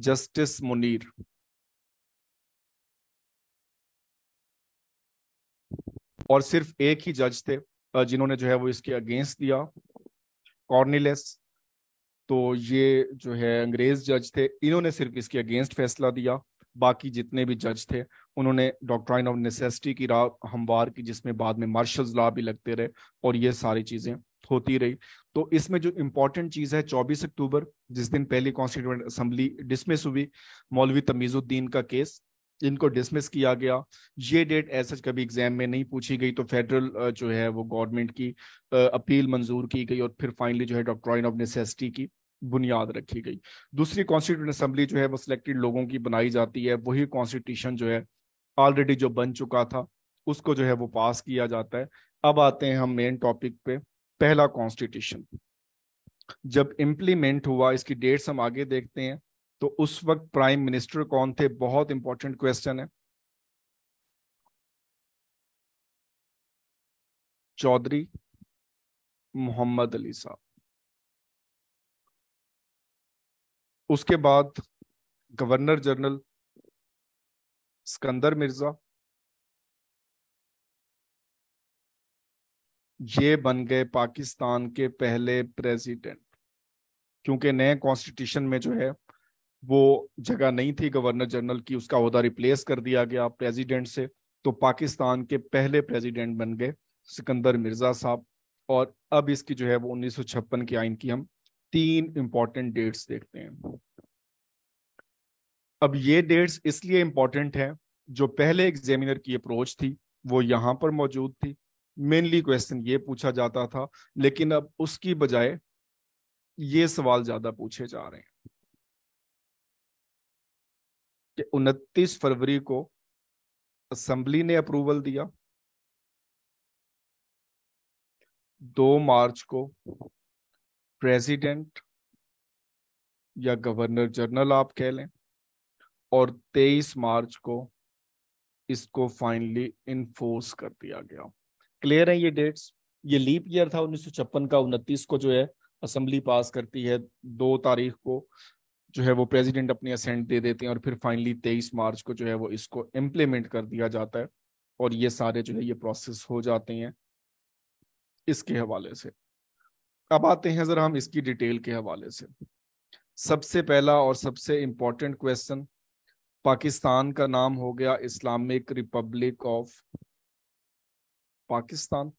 जस्टिस मुनीर। और सिर्फ एक ही जज थे जिन्होंने जो है वो इसके अगेंस्ट दिया, कॉर्निलेस। तो ये जो है अंग्रेज जज थे, इन्होंने सिर्फ इसके अगेंस्ट फैसला दिया। बाकी जितने भी जज थे उन्होंने डॉक्ट्राइन ऑफ नेसेसिटी की राह हमवार की, जिसमें बाद में मार्शल्स लॉ भी लगते रहे, और ये सारी चीजें होती रही। तो इसमें जो इंपॉर्टेंट चीज है, 24 अक्टूबर जिस दिन पहली कॉन्स्टिट्यूएंट असेंबली डिसमिस हुई, मौलवी तमीजुद्दीन का केस, इनको डिसमिस किया गया। ये डेट ऐसा कभी एग्जाम में नहीं पूछी गई, तो फेडरल जो है वो गवर्नमेंट की अपील मंजूर की गई, और फिर फाइनली जो है डॉक्ट्राइन ऑफ नेसेसिटी की बुनियाद रखी गई। दूसरी कॉन्स्टिट्यूंट असेंबली जो है वो सिलेक्टेड लोगों की बनाई जाती है, वही कॉन्स्टिट्यूशन जो है ऑलरेडी जो बन चुका था उसको जो है वो पास किया जाता है। अब आते हैं हम मेन टॉपिक पे। पहला कॉन्स्टिट्यूशन जब इम्प्लीमेंट हुआ, इसकी डेट्स हम आगे देखते हैं। तो उस वक्त प्राइम मिनिस्टर कौन थे? बहुत इंपॉर्टेंट क्वेश्चन है। चौधरी मोहम्मद अली साहब। उसके बाद गवर्नर जनरल सिकंदर मिर्जा, ये बन गए पाकिस्तान के पहले प्रेसिडेंट। क्योंकि नए कॉन्स्टिट्यूशन में जो है वो जगह नहीं थी गवर्नर जनरल की, उसका ओहदा रिप्लेस कर दिया गया प्रेसिडेंट से। तो पाकिस्तान के पहले प्रेसिडेंट बन गए सिकंदर मिर्जा साहब। اور اب اس کی جو ہے وہ 1956 کے آئین کی ہم 3 امپورٹنٹ ڈیٹس دیکھتے ہیں. اب یہ ڈیٹس اس لیے امپورٹنٹ ہیں، جو پہلے ایگزامینر کی اپروچ تھی وہ یہاں پر موجود تھی، مینلی کویسچن یہ پوچھا جاتا تھا، لیکن اب اس کی بجائے یہ سوال زیادہ پوچھے جا رہے ہیں کہ 29 فروری کو اسمبلی نے اپروول دیا، 2 مارچ کو پریزیڈنٹ یا گورنر جنرل آپ کہہ لیں، اور 23 مارچ کو اس کو فائنلی انفورس کر دیا گیا. کلیئر ہے یہ ڈیٹس؟ یہ لیپ ایئر تھا 1956 کا، 29 کو جو ہے اسمبلی پاس کرتی ہے، 2 تاریخ کو جو ہے وہ پریزیڈنٹ اپنی اسینٹ دے دیتے ہیں، اور پھر فائنلی 23 مارچ کو جو ہے وہ اس کو امپلیمنٹ کر دیا جاتا ہے، اور یہ سارے جو ہے یہ پروسیس ہو جاتے ہیں اس کے حوالے سے. اب آتے ہیں ذرا ہم اس کی ڈیٹیل کے حوالے سے. سب سے پہلا اور سب سے امپورٹنٹ کویسچن، پاکستان کا نام ہو گیا اسلامک ریپبلک آف پاکستان.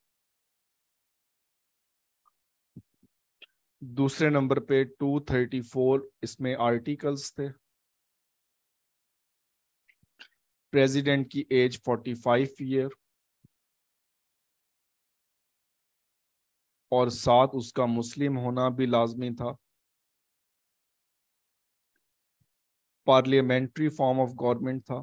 دوسرے نمبر پہ 234 اس میں آرٹیکلز تھے. پریزیڈنٹ کی ایج 45 ایئر، اور ساتھ اس کا مسلم ہونا بھی لازمی تھا. پارلیمنٹری فارم آف گورنمنٹ تھا.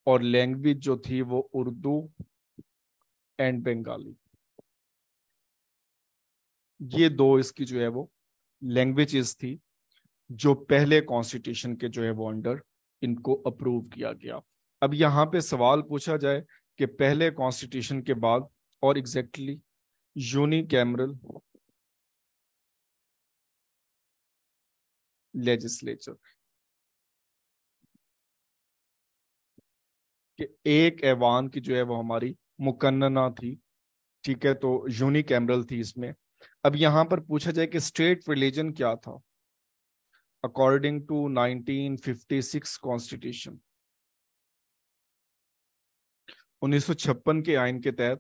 اور لینگویج جو تھی وہ اردو اینڈ بنگالی. یہ 2 اس کی جو ہے وہ لینگویجز تھی جو پہلے کانسٹیٹیوشن کے جو ہے وہ انڈر ان کو اپروو کیا گیا. اب یہاں پہ سوال پوچھا جائے کہ پہلے کانسٹیٹیوشن کے بعد اور ایگزیکٹلی یونی کیمرل لیجسلیچر کہ ایک ایوان کی جو ہے وہ ہماری مقننہ تھی، ٹھیک ہے، تو یونی کیمرل تھی اس میں. اب یہاں پر پوچھا جائے کہ اسٹیٹ ریلیجن کیا تھا اکارڈنگ ٹو 1956 کانسٹیٹیوشن. 1956 کے آئین کے تحت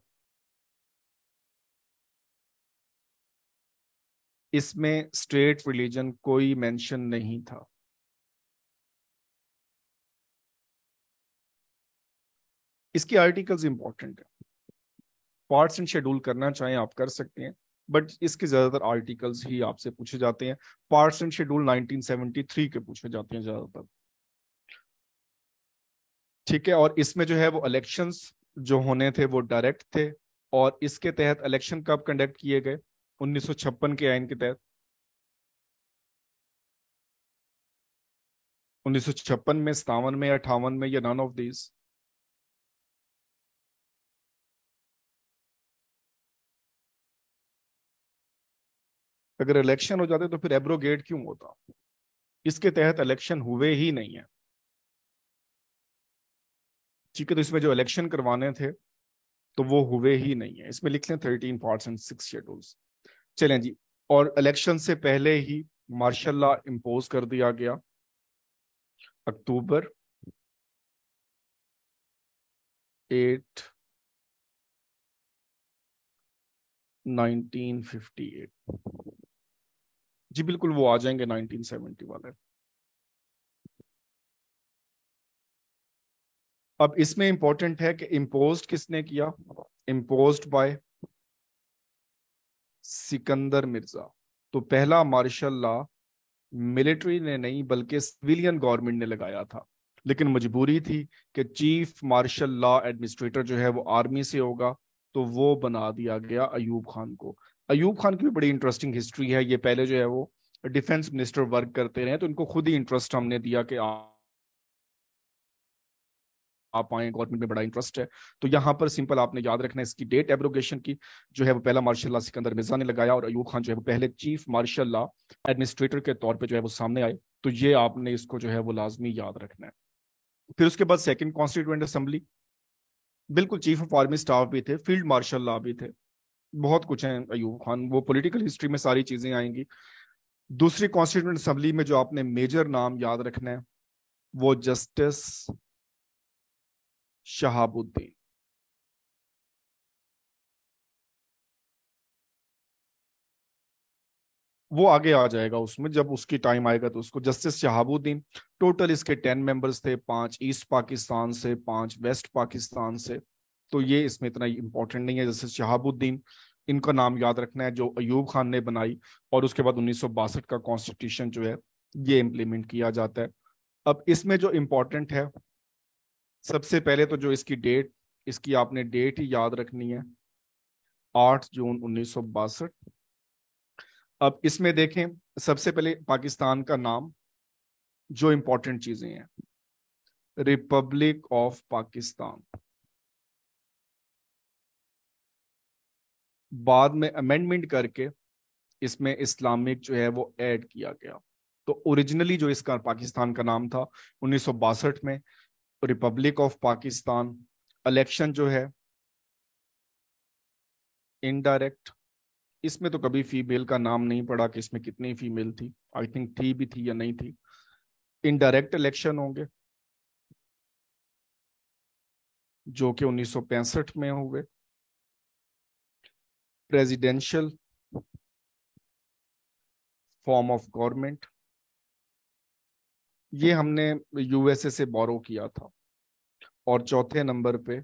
اس میں اسٹیٹ ریلیجن کوئی مینشن نہیں تھا. اس کی آرٹیکلز امپورٹنٹ ہیں، پارٹس اینڈ شیڈول کرنا چاہیں آپ کر سکتے ہیں، بٹ اس کے زیادہ تر آرٹیکلز ہی آپ سے پوچھے جاتے ہیں. پارٹس اینڈ شیڈول 1973 کے پوچھے جاتے ہیں زیادہ تر، ٹھیک ہے. اور اس میں جو ہے وہ الیکشنز جو ہونے تھے وہ ڈائریکٹ تھے، اور اس کے تحت الیکشن کب کنڈکٹ کیے گئے؟ 1956 کے آئین کے تحت 1956 میں، 57 میں، 58 میں، یا نان آف دیز؟ اگر الیکشن ہو جاتے تو پھر ایبروگیٹ کیوں ہوتا؟ اس کے تحت الیکشن ہوئے ہی نہیں ہیں، ٹھیک ہے. تو اس میں جو الیکشن کروانے تھے تو وہ ہوئے ہی نہیں ہیں. اس میں لکھ لیں 13 پارٹس اینڈ 6 شیڈولز. چلیں جی. اور الیکشن سے پہلے ہی مارشل لا امپوز کر دیا گیا اکتوبر 8 1958. جی بالکل، وہ آ جائیں گے 1970 والے. اب اس میں امپورٹنٹ ہے کہ امپوزڈ کس نے کیا؟ Imposed by Sikandar Mirza. تو پہلا مارشل لا ملٹری نے نہیں بلکہ سویلین گورنمنٹ نے لگایا تھا، لیکن مجبوری تھی کہ چیف مارشل لا ایڈمنسٹریٹر جو ہے وہ آرمی سے ہوگا، تو وہ بنا دیا گیا ایوب خان کو. ایوب خان کی بھی بڑی انٹرسٹنگ ہسٹری ہے. یہ پہلے جو ہے وہ ڈیفنس منسٹر ورک کرتے رہے، تو ان کو خود ہی انٹرسٹ ہم نے دیا کہ آپ آئیں، گورنمنٹ میں بڑا انٹرسٹ ہے. تو یہاں پر سمپل آپ نے یاد رکھنا ہے اس کی ڈیٹ ایبروگیشن کی جو ہے وہ پہلا مارشل لا سکندر مرزا نے لگایا، اور ایوب خان جو ہے وہ پہلے چیف مارشل لا ایڈمنسٹریٹر کے طور پہ جو ہے وہ سامنے آئے. تو یہ آپ نے اس کو جو ہے وہ لازمی یاد رکھنا ہے. پھر اس کے بعد سیکنڈ کانسٹیٹوئنٹ اسمبلی، بالکل چیف آف آرمی اسٹاف بھی تھے، فیلڈ مارشل لا بھی تھے، بہت کچھ ہیں ایوب خان، وہ پولیٹیکل ہسٹری میں ساری چیزیں آئیں گی. دوسری کانسٹیٹوئنٹ اسمبلی میں جو آپ نے میجر نام یاد رکھنا ہے وہ جسٹس شہاب الدین. وہ آگے آ جائے گا اس میں، جب اس کی ٹائم آئے گا تو اس کو جسٹس شہاب الدین. ٹوٹل اس کے 10 ممبرس تھے، 5 ایسٹ پاکستان سے، 5 ویسٹ پاکستان سے. تو یہ اس میں اتنا امپورٹنٹ نہیں ہے. جسٹس شہاب الدین ان کا نام یاد رکھنا ہے، جو ایوب خان نے بنائی، اور اس کے بعد 1962 کا کانسٹیٹیوشن جو ہے یہ امپلیمنٹ کیا جاتا ہے. اب اس میں جو امپورٹنٹ ہے، سب سے پہلے تو جو اس کی ڈیٹ، اس کی آپ نے ڈیٹ ہی یاد رکھنی ہے، 8 جون 1962. اب اس میں دیکھیں، سب سے پہلے پاکستان کا نام، جو امپورٹنٹ چیزیں ہیں، ریپبلک آف پاکستان. بعد میں امینڈمنٹ کر کے اس میں اسلامک جو ہے وہ ایڈ کیا گیا. تو اوریجنلی جو اس کا پاکستان کا نام تھا 1962 میں، ریپبلک آف پاکستان. الیکشن جو ہے انڈائریکٹ. اس میں تو کبھی فیمیل کا نام نہیں پڑا کہ اس میں کتنی فیمیل تھی، آئی تھنک تھی بھی تھی یا نہیں تھی. انڈائریکٹ الیکشن ہوں گے جو کہ 1965 میں ہوئے. پریزیڈینشل فارم آف گورنمنٹ، یہ ہم نے یو ایس اے سے بورو کیا تھا. اور چوتھے نمبر پہ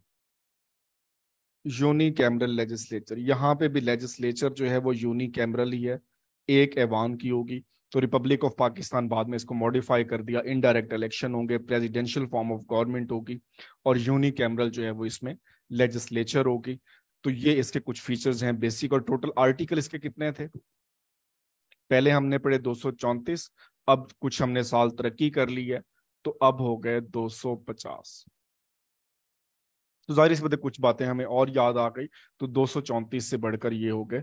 یونی کیمرل لیجسلیچر. یہاں پہ بھی لیجسلیچر جو ہے وہ یونی کیمرل ہی ہے، ایک ایوان کی ہوگی. تو ریپبلک آف پاکستان بعد میں اس کو ماڈیفائی کر دیا، انڈائریکٹ الیکشن ہوں گے، پریزیڈینشل فارم آف گورنمنٹ ہوگی، اور یونی کیمرل جو ہے وہ اس میں لیجسلیچر ہوگی. تو یہ اس کے کچھ فیچرز ہیں بیسک. اور ٹوٹل آرٹیکل اس کے کتنے تھے؟ پہلے ہم نے پڑھے 234، اب کچھ ہم نے سال ترقی کر لی ہے تو اب ہو گئے 250. تو ظاہر سی بات ہے کچھ باتیں ہمیں اور یاد آ گئی، تو 234 سے بڑھ کر یہ ہو گئے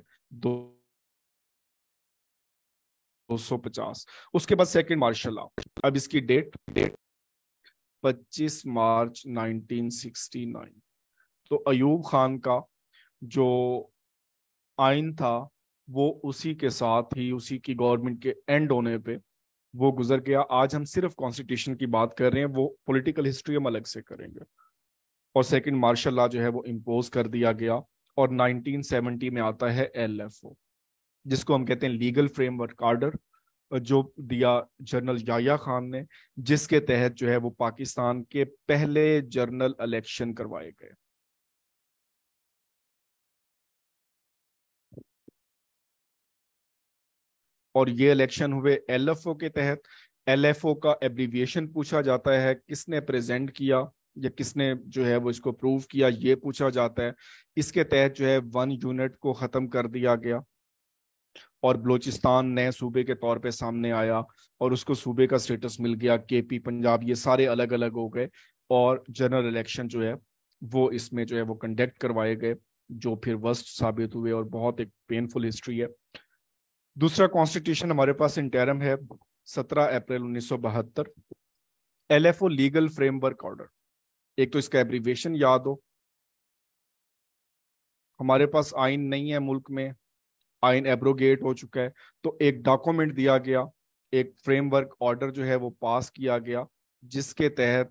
250. اس کے بعد سیکنڈ مارشل لا. اب اس کی ڈیٹ 25 مارچ 1969. تو ایوب خان کا جو آئین تھا وہ اسی کے ساتھ ہی، اسی کی گورنمنٹ کے اینڈ ہونے پہ وہ گزر گیا. آج ہم صرف کانسٹیٹیوشن کی بات کر رہے ہیں، وہ پولیٹیکل ہسٹری ہم الگ سے کریں گے. اور سیکنڈ مارشل لا جو ہے وہ امپوز کر دیا گیا. اور 1970 میں آتا ہے ایل ایف او، جس کو ہم کہتے ہیں لیگل فریم ورک آرڈر، جو دیا جنرل یحییٰ خان نے، جس کے تحت جو ہے وہ پاکستان کے پہلے جنرل الیکشن کروائے گئے. اور یہ الیکشن ہوئے ایل ایف او کے تحت. ایل ایف او کا ایبریویشن پوچھا جاتا ہے، کس نے پریزنٹ کیا یا کس نے جو ہے وہ اس کو پروو کیا، یہ پوچھا جاتا ہے. اس کے تحت جو ہے 1 یونٹ کو ختم کر دیا گیا، اور بلوچستان نئے صوبے کے طور پہ سامنے آیا، اور اس کو صوبے کا سٹیٹس مل گیا. کے پی، پنجاب، یہ سارے الگ الگ ہو گئے. اور جنرل الیکشن جو ہے وہ اس میں جو ہے وہ کنڈکٹ کروائے گئے، جو پھر ورسٹ ثابت ہوئے، اور بہت ایک پینفل ہسٹری ہے. دوسرا کانسٹیٹیوشن ہمارے پاس انٹرم ہے 17 April 1972. L F O legal framework order. ایک تو اس کا ایبریویشن یاد ہو. ہمارے پاس آئین نہیں ہے ملک میں، آئین ایبروگیٹ ہو چکا ہے، تو ایک ڈاکومنٹ دیا گیا، ایک فریم ورک آرڈر جو ہے وہ پاس کیا گیا، جس کے تحت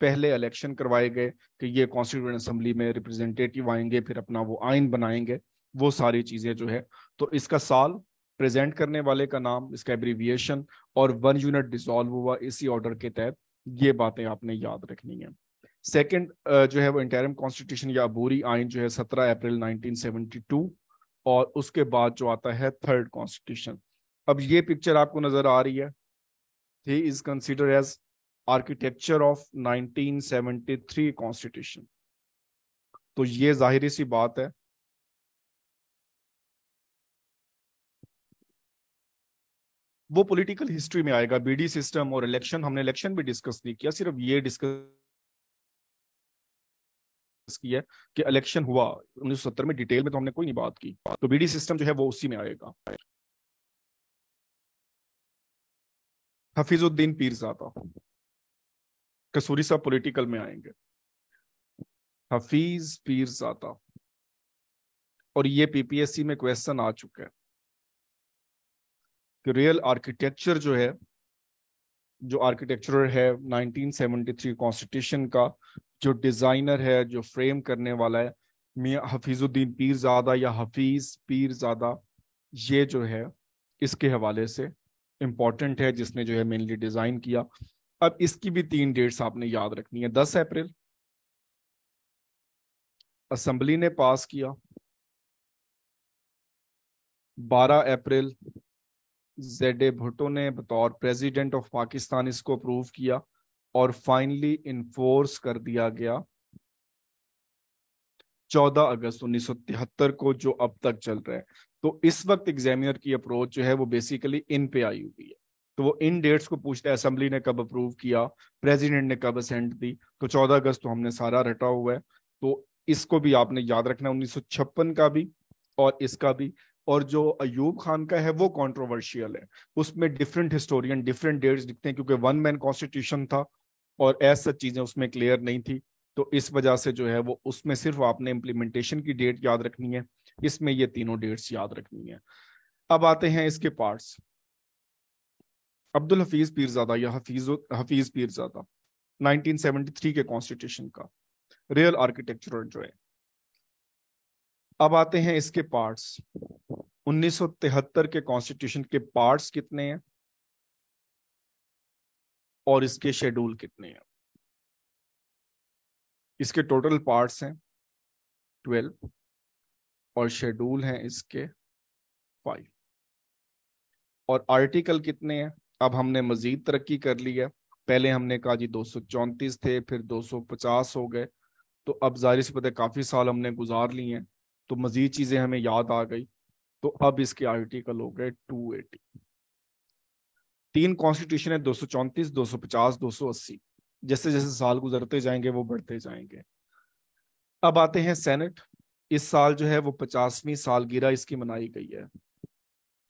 پہلے الیکشن کروائے گئے کہ یہ کانسٹیٹیوئنٹ اسمبلی میں ریپرزینٹیٹیو آئیں گے، پھر اپنا وہ آئین بنائیں گے، وہ ساری چیزیں جو ہے. تو اس کا سال، پریزنٹ کرنے والے کا نام، اس کا ایبریویشن، اور 1 یونٹ ڈیزالو ہوا اسی آرڈر کے تحت. یہ باتیں آپ نے یاد رکھنی ہیں. سیکنڈ جو ہے وہ انٹرم کانسٹیٹیوشن یا عبوری آئین جو ہے 17 اپریل 1972. اور اس کے بعد جو آتا ہے تھرڈ کانسٹیٹیوشن. اب یہ پکچر آپ کو نظر آ رہی ہے، he is consider as architecture of 1973 constitution. تو یہ ظاہری سی بات ہے وہ پولیٹیکل ہسٹری میں آئے گا. بی ڈی سسٹم اور الیکشن، ہم نے الیکشن بھی ڈسکس نہیں کیا، صرف یہ ڈسکس کی ہے کہ الیکشن ہوا 1970 میں. ڈیٹیل میں تو ہم نے کوئی نہیں بات کی. تو بی ڈی سسٹم جو ہے وہ اسی میں آئے گا. حفیظ الدین پیرزادہ، کسوری صاحب پولیٹیکل میں آئیں گے. حفیظ پیرزادہ، اور یہ پی پی ایس سی میں کویسچن آ چکا ہے کہ ریئل آرکیٹیکچر جو ہے जो आर्किटेक्चरर है 1973 कॉन्स्टिट्यूशन का, जो डिजाइनर है, जो फ्रेम करने वाला है, मियां हफीजुद्दीन पीरजादा या हफीज पीरजादा, ये जो है इसके हवाले से इम्पोर्टेंट है, जिसने जो है मेनली डिजाइन किया। अब इसकी भी 3 डेट्स आपने याद रखनी है। 10 अप्रैल असेंबली ने पास किया, 12 अप्रैल जेड भुट्टो ने बतौर प्रेसिडेंट ऑफ पाकिस्तान इसको अप्रूव किया, और फाइनली इन्फोर्स कर दिया गया 14 अगस्त 1973 को, जो अब तक चल रहा है। तो इस वक्त एग्जामिनर की अप्रोच जो है वो बेसिकली इन पे आई हुई है। तो वो इन डेट्स को पूछता है, असेंबली ने कब अप्रूव किया, प्रेसिडेंट ने कब असेंट दी। तो 14 अगस्त तो हमने सारा रटा हुआ है, तो इसको भी आपने याद रखना, 1956 का भी और इसका भी। और जो अयूब खान का है वो कंट्रोवर्शियल है, उसमें डिफरेंट हिस्टोरियन डिफरेंट डेट्स लिखते हैं, क्योंकि वन मैन कॉन्स्टिट्यूशन था और ऐसा चीजें उसमें क्लियर नहीं थी। तो इस वजह से जो है वो उसमें सिर्फ आपने इम्प्लीमेंटेशन की डेट याद रखनी है, इसमें ये तीनों डेट्स याद रखनी है। अब आते हैं इसके पार्ट्स। अब्दुल हफीज पीरजादा या हफीज पीरजादा 1973 के कॉन्स्टिट्यूशन का रियल आर्किटेक्चर जो है। अब आते हैं इसके पार्ट्स। 1973 के कॉन्स्टिट्यूशन के पार्ट्स कितने हैं और इसके शेड्यूल कितने हैं? इसके टोटल पार्ट्स हैं 12 और शेड्यूल हैं इसके 5। और आर्टिकल कितने हैं? अब हमने मजीद तरक्की कर ली है। पहले हमने कहा जी 234 थे, फिर 250 हो गए। तो अब जाहिर सी बात है काफी साल हमने गुजार लिए हैं, तो मजीद चीजें हमें याद आ गई। तो अब इसके आर्टिकल हो गए 280। 3 कॉन्स्टिट्यूशन है, 234, 250, 280। जैसे जैसे साल गुजरते जाएंगे वो बढ़ते जाएंगे। अब आते हैं सेनेट। इस साल जो है वो 50वीं सालगिरह इसकी मनाई गई है,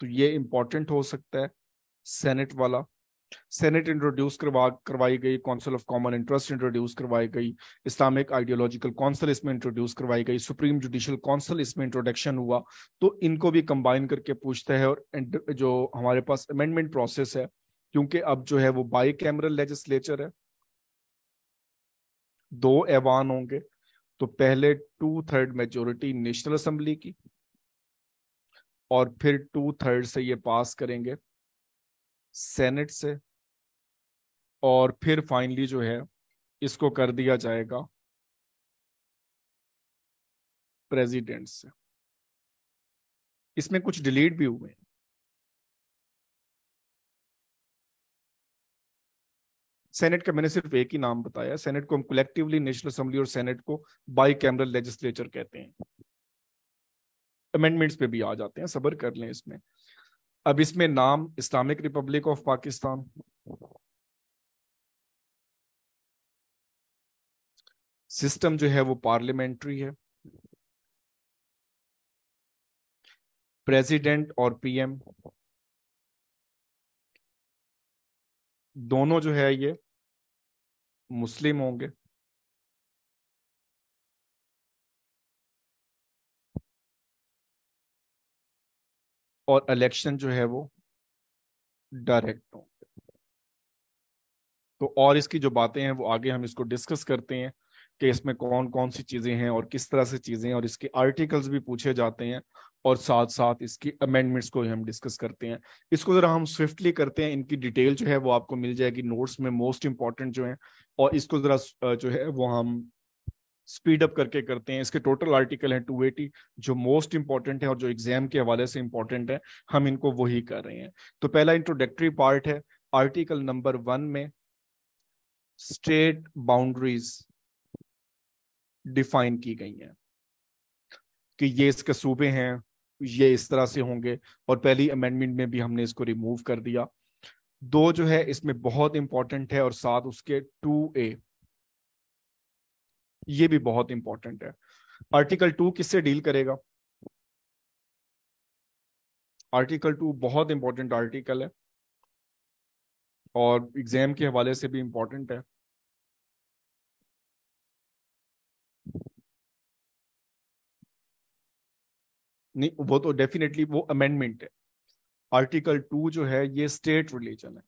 तो ये इंपॉर्टेंट हो सकता है सेनेट वाला। सेनेट इंट्रोड्यूस करवाई गई, council of common interest introduce करवाई गई, इस्लामिक आइडियोलॉजिकल काउंसिल इसमें इंट्रोड्यूस करवाई गई, सुप्रीम जुडिशियल काउंसिल इसमें इंट्रोडक्शन हुआ। तो इनको भी कंबाइन करके पूछता है। और जो हमारे पास अमेंडमेंट प्रोसेस है, क्योंकि अब जो है वो बाई कैमरल लेजिस्लेचर है, 2 ऐवान होंगे। तो पहले 2/3 मेजोरिटी नेशनल असेंबली की, और फिर 2/3 से ये पास करेंगे सेनेट से, और फिर फाइनली जो है इसको कर दिया जाएगा प्रेसिडेंट से। इसमें कुछ डिलीट भी हुए हैं। सेनेट का मैंने सिर्फ एक ही नाम बताया, सेनेट को हम कलेक्टिवली नेशनल असेंबली और सेनेट को बाई कैमरल लेजिस्लेचर कहते हैं। अमेंडमेंट्स पे भी आ जाते हैं, सब्र कर लें इसमें। अब इसमें नाम Islamic Republic of Pakistan, system जो है वो पार्लियामेंट्री है, प्रेसिडेंट और पीएम दोनों जो है ये मुस्लिम होंगे, और इलेक्शन जो है वो डायरेक्ट होंगे। तो और इसकी जो बातें हैं वो आगे हम इसको डिस्कस करते हैं कि इसमें कौन कौन सी चीजें हैं और किस तरह से चीजें हैं, और इसके आर्टिकल्स भी पूछे जाते हैं, और साथ साथ इसकी अमेंडमेंट्स को हम डिस्कस करते हैं। इसको जरा हम स्विफ्टली करते हैं, इनकी डिटेल जो है वो आपको मिल जाएगी नोट्स में, मोस्ट इंपॉर्टेंट जो है। और इसको जरा जो है वो हम स्पीड अप करके करते हैं। इसके टोटल आर्टिकल हैं 280, जो मोस्ट इंपॉर्टेंट है और जो एग्जाम के हवाले से इंपॉर्टेंट है, हम इनको वही कर रहे हैं। तो पहला इंट्रोडक्टरी पार्ट है। आर्टिकल नंबर 1 में स्टेट बाउंड्रीज डिफाइन की गई हैं कि ये इसके सूबे हैं, ये इस तरह से होंगे, और पहली अमेंडमेंट में भी हमने इसको रिमूव कर दिया। 2 जो है इसमें बहुत इंपॉर्टेंट है, और साथ उसके 2A, ये भी बहुत इंपॉर्टेंट है। आर्टिकल 2 किससे डील करेगा? आर्टिकल 2 बहुत इंपॉर्टेंट आर्टिकल है, और एग्जाम के हवाले से भी इंपॉर्टेंट है। नहीं, वो तो डेफिनेटली वो अमेंडमेंट है। आर्टिकल 2 जो है ये स्टेट रिलीजन है,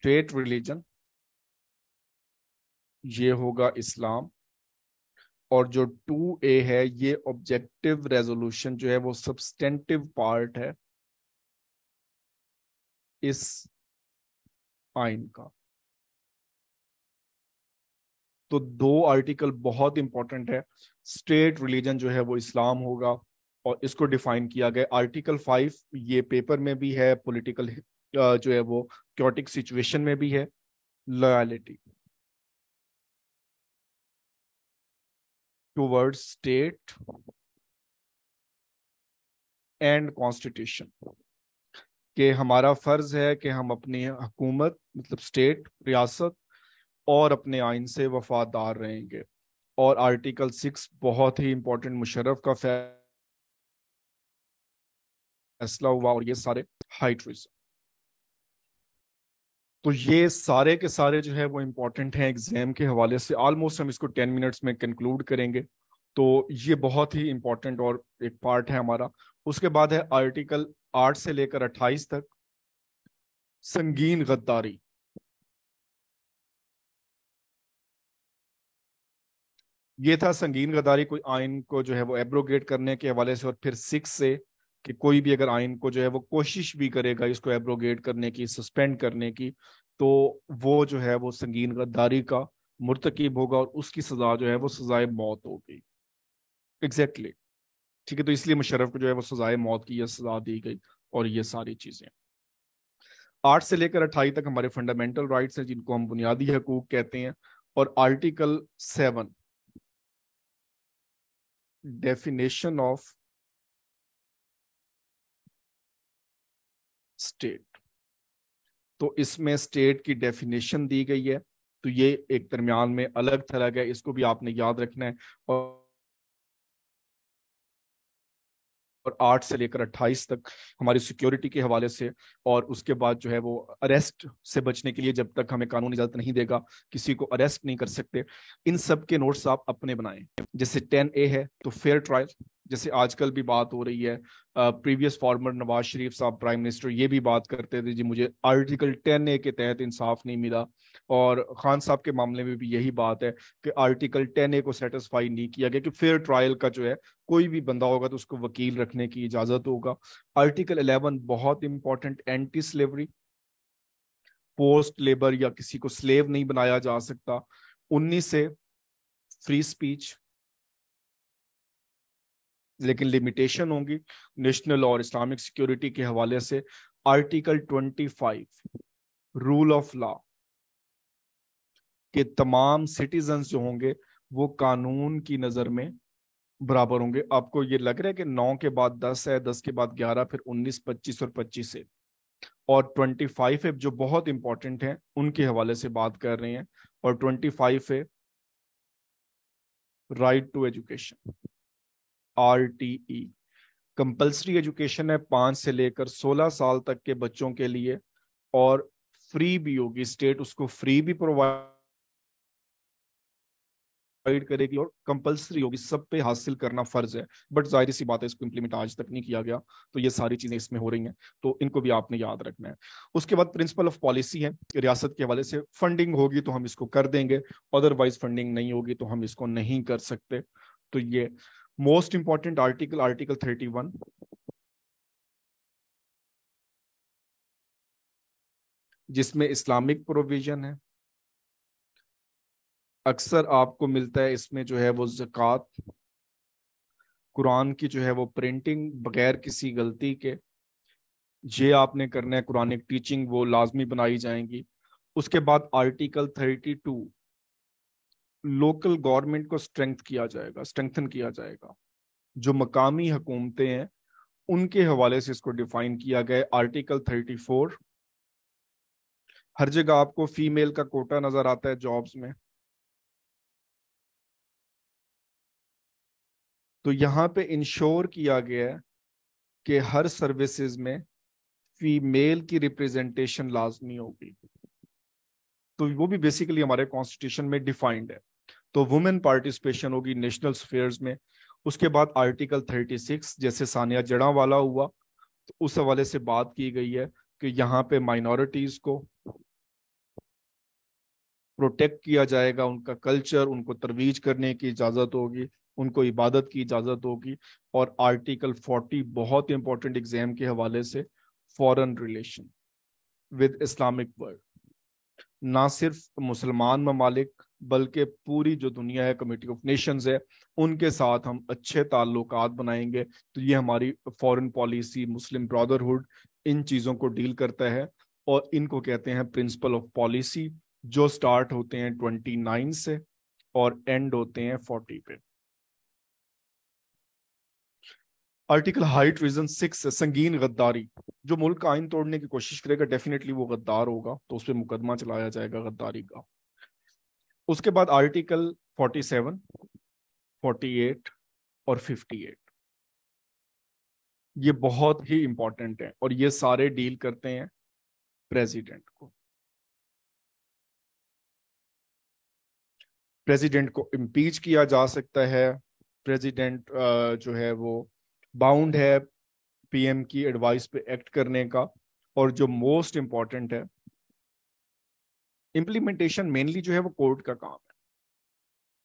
स्टेट रिलीजन, ये होगा इस्लाम। और जो 2A है, ये ऑब्जेक्टिव रेजोल्यूशन जो है वो सब्सटेंटिव पार्ट है इस आइन का। तो दो आर्टिकल बहुत इंपॉर्टेंट है। स्टेट रिलीजन जो है वो इस्लाम होगा, और इसको डिफाइन किया गया आर्टिकल 5, ये पेपर में भी है, पॉलिटिकल जो है वो क्योटिक सिचुएशन में भी है, loyalty towards state and constitution, कि हमारा फर्ज है कि हम अपनी हुकूमत मतलब स्टेट रियासत और अपने आइन से वफादार रहेंगे। और आर्टिकल 6 बहुत ही इंपॉर्टेंट, मुशर्रफ का फैसला हुआ, और ये सारे हाई ट्रीजन। तो ये सारे के सारे जो है वो इम्पोर्टेंट हैं एग्जाम के हवाले से। ऑलमोस्ट हम इसको 10 मिनट्स में कंक्लूड करेंगे। तो ये बहुत ही इंपॉर्टेंट और एक पार्ट है हमारा। उसके बाद है आर्टिकल 8 से लेकर 28 तक, संगीन गद्दारी। ये था संगीन गद्दारी, कोई आइन को जो है वो एब्रोगेट करने के हवाले से। और फिर 6 से कि कोई भी अगर आइन को जो है वो कोशिश भी करेगा इसको एब्रोगेट करने की, सस्पेंड करने की, तो वो जो है वो संगीन गद्दारी का मुर्तकिब होगा, और उसकी सजा जो है वो सजाए मौत होगी। Exactly exactly. ठीक है, तो इसलिए मुशर्रफ को जो है वो सजाए मौत की यह सजा दी गई। और ये सारी चीजें 8 से लेकर 28 तक हमारे फंडामेंटल राइट्स हैं, जिनको हम बुनियादी हकूक कहते हैं। और आर्टिकल 7, डेफिनेशन ऑफ स्टेट, तो इसमें स्टेट की डेफिनेशन दी गई है। तो ये एक दरमियान में अलग थलग है, इसको भी आपने याद रखना है। और 8 से लेकर 28 तक हमारी सिक्योरिटी के हवाले से, और उसके बाद जो है वो अरेस्ट से बचने के लिए, जब तक हमें कानून इजाजत नहीं देगा किसी को अरेस्ट नहीं कर सकते। इन सब के नोट्स आप अपने बनाएं। जैसे 10A है तो फेयर ट्रायल, जैसे आजकल भी बात हो रही है। प्रीवियस फॉर्मर नवाज शरीफ साहब प्राइम मिनिस्टर ये भी बात करते थे, जी मुझे आर्टिकल 10A के तहत इंसाफ नहीं मिला। और खान साहब के मामले में भी यही बात है कि आर्टिकल 10A को सेटिस्फाई नहीं किया गया, कि फेयर ट्रायल का जो है कोई भी बंदा होगा तो उसको वकील रखने की इजाजत होगा। आर्टिकल 11 बहुत important, anti slavery, post labour या किसी को स्लेव नहीं बनाया जा सकता। 19 से फ्री स्पीच, लेकिन लिमिटेशन होंगी नेशनल और इस्लामिक सिक्योरिटी के हवाले से। आर्टिकल 25, रूल ऑफ लॉ, के तमाम सिटीजन्स जो होंगे वो कानून की नजर में बराबर होंगे। आपको ये लग रहा है कि 9 के बाद 10 है, 10 के बाद 11, फिर 19, 25 और 25 है। और 25 है जो बहुत इंपॉर्टेंट है, उनके हवाले से बात कर रहे हैं। और 25 है right to education, RTE, compulsory education है 5 से लेकर 16 साल तक के बच्चों के लिए। और फ्री भी होगी, स्टेट उसको फ्री भी प्रोवाइड करेगी, और कंपल्सरी होगी, सब पे हासिल करना फर्ज है। बट जाहिर सी बात है इसको इम्प्लीमेंट आज तक नहीं किया गया। तो ये सारी चीजें इसमें हो रही हैं, तो इनको भी आपने याद रखना है। उसके बाद प्रिंसिपल ऑफ पॉलिसी है, रियासत के हवाले से। फंडिंग होगी तो हम इसको कर देंगे, अदरवाइज फंडिंग नहीं होगी तो हम इसको नहीं कर सकते। तो ये मोस्ट इंपॉर्टेंट आर्टिकल, आर्टिकल 31, जिसमें इस्लामिक प्रोविजन है। अक्सर आपको मिलता है इसमें जो है वो ज़कात, कुरान की जो है वो प्रिंटिंग बगैर किसी गलती के, ये आपने करना है। कुरानिक टीचिंग वो लाजमी बनाई जाएंगी। उसके बाद आर्टिकल 32, लोकल गवर्नमेंट को स्ट्रेंथन किया जाएगा। जो मकामी हुकूमतें हैं उनके हवाले से इसको डिफाइन किया गया है। आर्टिकल 34, हर जगह आपको फीमेल का कोटा नजर आता है जॉब्स में, तो यहाँ पे इंश्योर किया गया है कि हर सर्विसेज में फीमेल की रिप्रेजेंटेशन लाजमी होगी। तो वो भी बेसिकली हमारे कॉन्स्टिट्यूशन में डिफाइंड है। तो वुमेन पार्टिसिपेशन होगी नेशनल अफेयर्स में। उसके बाद आर्टिकल 36, जैसे सानिया जड़ा वाला हुआ, तो उस हवाले से बात की गई है कि यहाँ पे माइनॉरिटीज को प्रोटेक्ट किया जाएगा, उनका कल्चर, उनको तरवीज करने की इजाज़त होगी, उनको इबादत की इजाज़त होगी। और आर्टिकल 40 बहुत इंपॉर्टेंट एग्जाम के हवाले से, foreign relation with Islamic world, ना सिर्फ मुसलमान ममालिक बल्कि पूरी जो दुनिया है, कमेटी ऑफ नेशंस है, उनके साथ हम अच्छे ताल्लुकात बनाएंगे। तो ये हमारी फॉरेन पॉलिसी, मुस्लिम ब्रदरहुड इन चीज़ों को डील करता है, और इनको कहते हैं प्रिंसिपल ऑफ पॉलिसी, जो स्टार्ट होते हैं 29 से और एंड होते हैं 40 पे। आर्टिकल हाई ट्रीजन 6, संगीन गद्दारी। जो मुल्क का आइन तोड़ने की कोशिश करेगा डेफिनेटली वो गद्दार होगा, तो उस पर मुकदमा चलाया जाएगा गद्दारी का। उसके बाद आर्टिकल 47, 48 और 58, ये बहुत ही इंपॉर्टेंट है, और ये सारे डील करते हैं प्रेसिडेंट को। प्रेसिडेंट को इम्पीच किया जा सकता है, प्रेसिडेंट जो है वो बाउंड है पीएम की एडवाइस पे एक्ट करने का। और जो मोस्ट इंपॉर्टेंट है, इम्प्लीमेंटेशन मेनली जो है वो कोर्ट का काम है,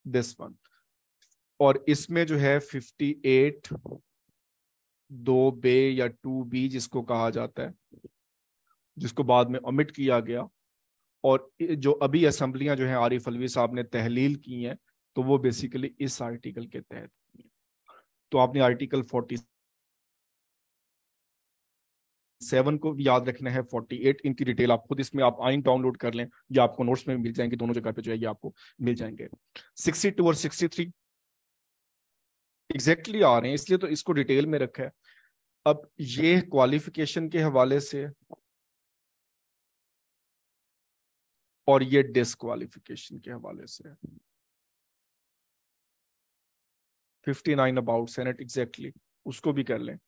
दिस वन। और इसमें जो है 58 2 बे या 2 बी जिसको कहा जाता है, जिसको बाद में ओमिट किया गया, और जो अभी असेंबलियां जो है आरिफ अलवी साहब ने तहलील की हैं, तो वो बेसिकली इस आर्टिकल के तहत। तो आपने आर्टिकल 47 को भी याद रखना है, 48 इनकी डिटेल आप खुद इसमें आप आइन डाउनलोड कर लें, या आपको नोट्स में मिल जाएंगे, दोनों जगह पे जो है ये आपको मिल जाएंगे। 62 और 63 एग्जैक्टली आ रहे हैं, इसलिए तो इसको डिटेल में रखा है। अब ये क्वालिफिकेशन के हवाले से, और ये डिसक्वालिफिकेशन के हवाले से। 59 अबाउट सेनेट, एग्जैक्टली उसको भी कर लें।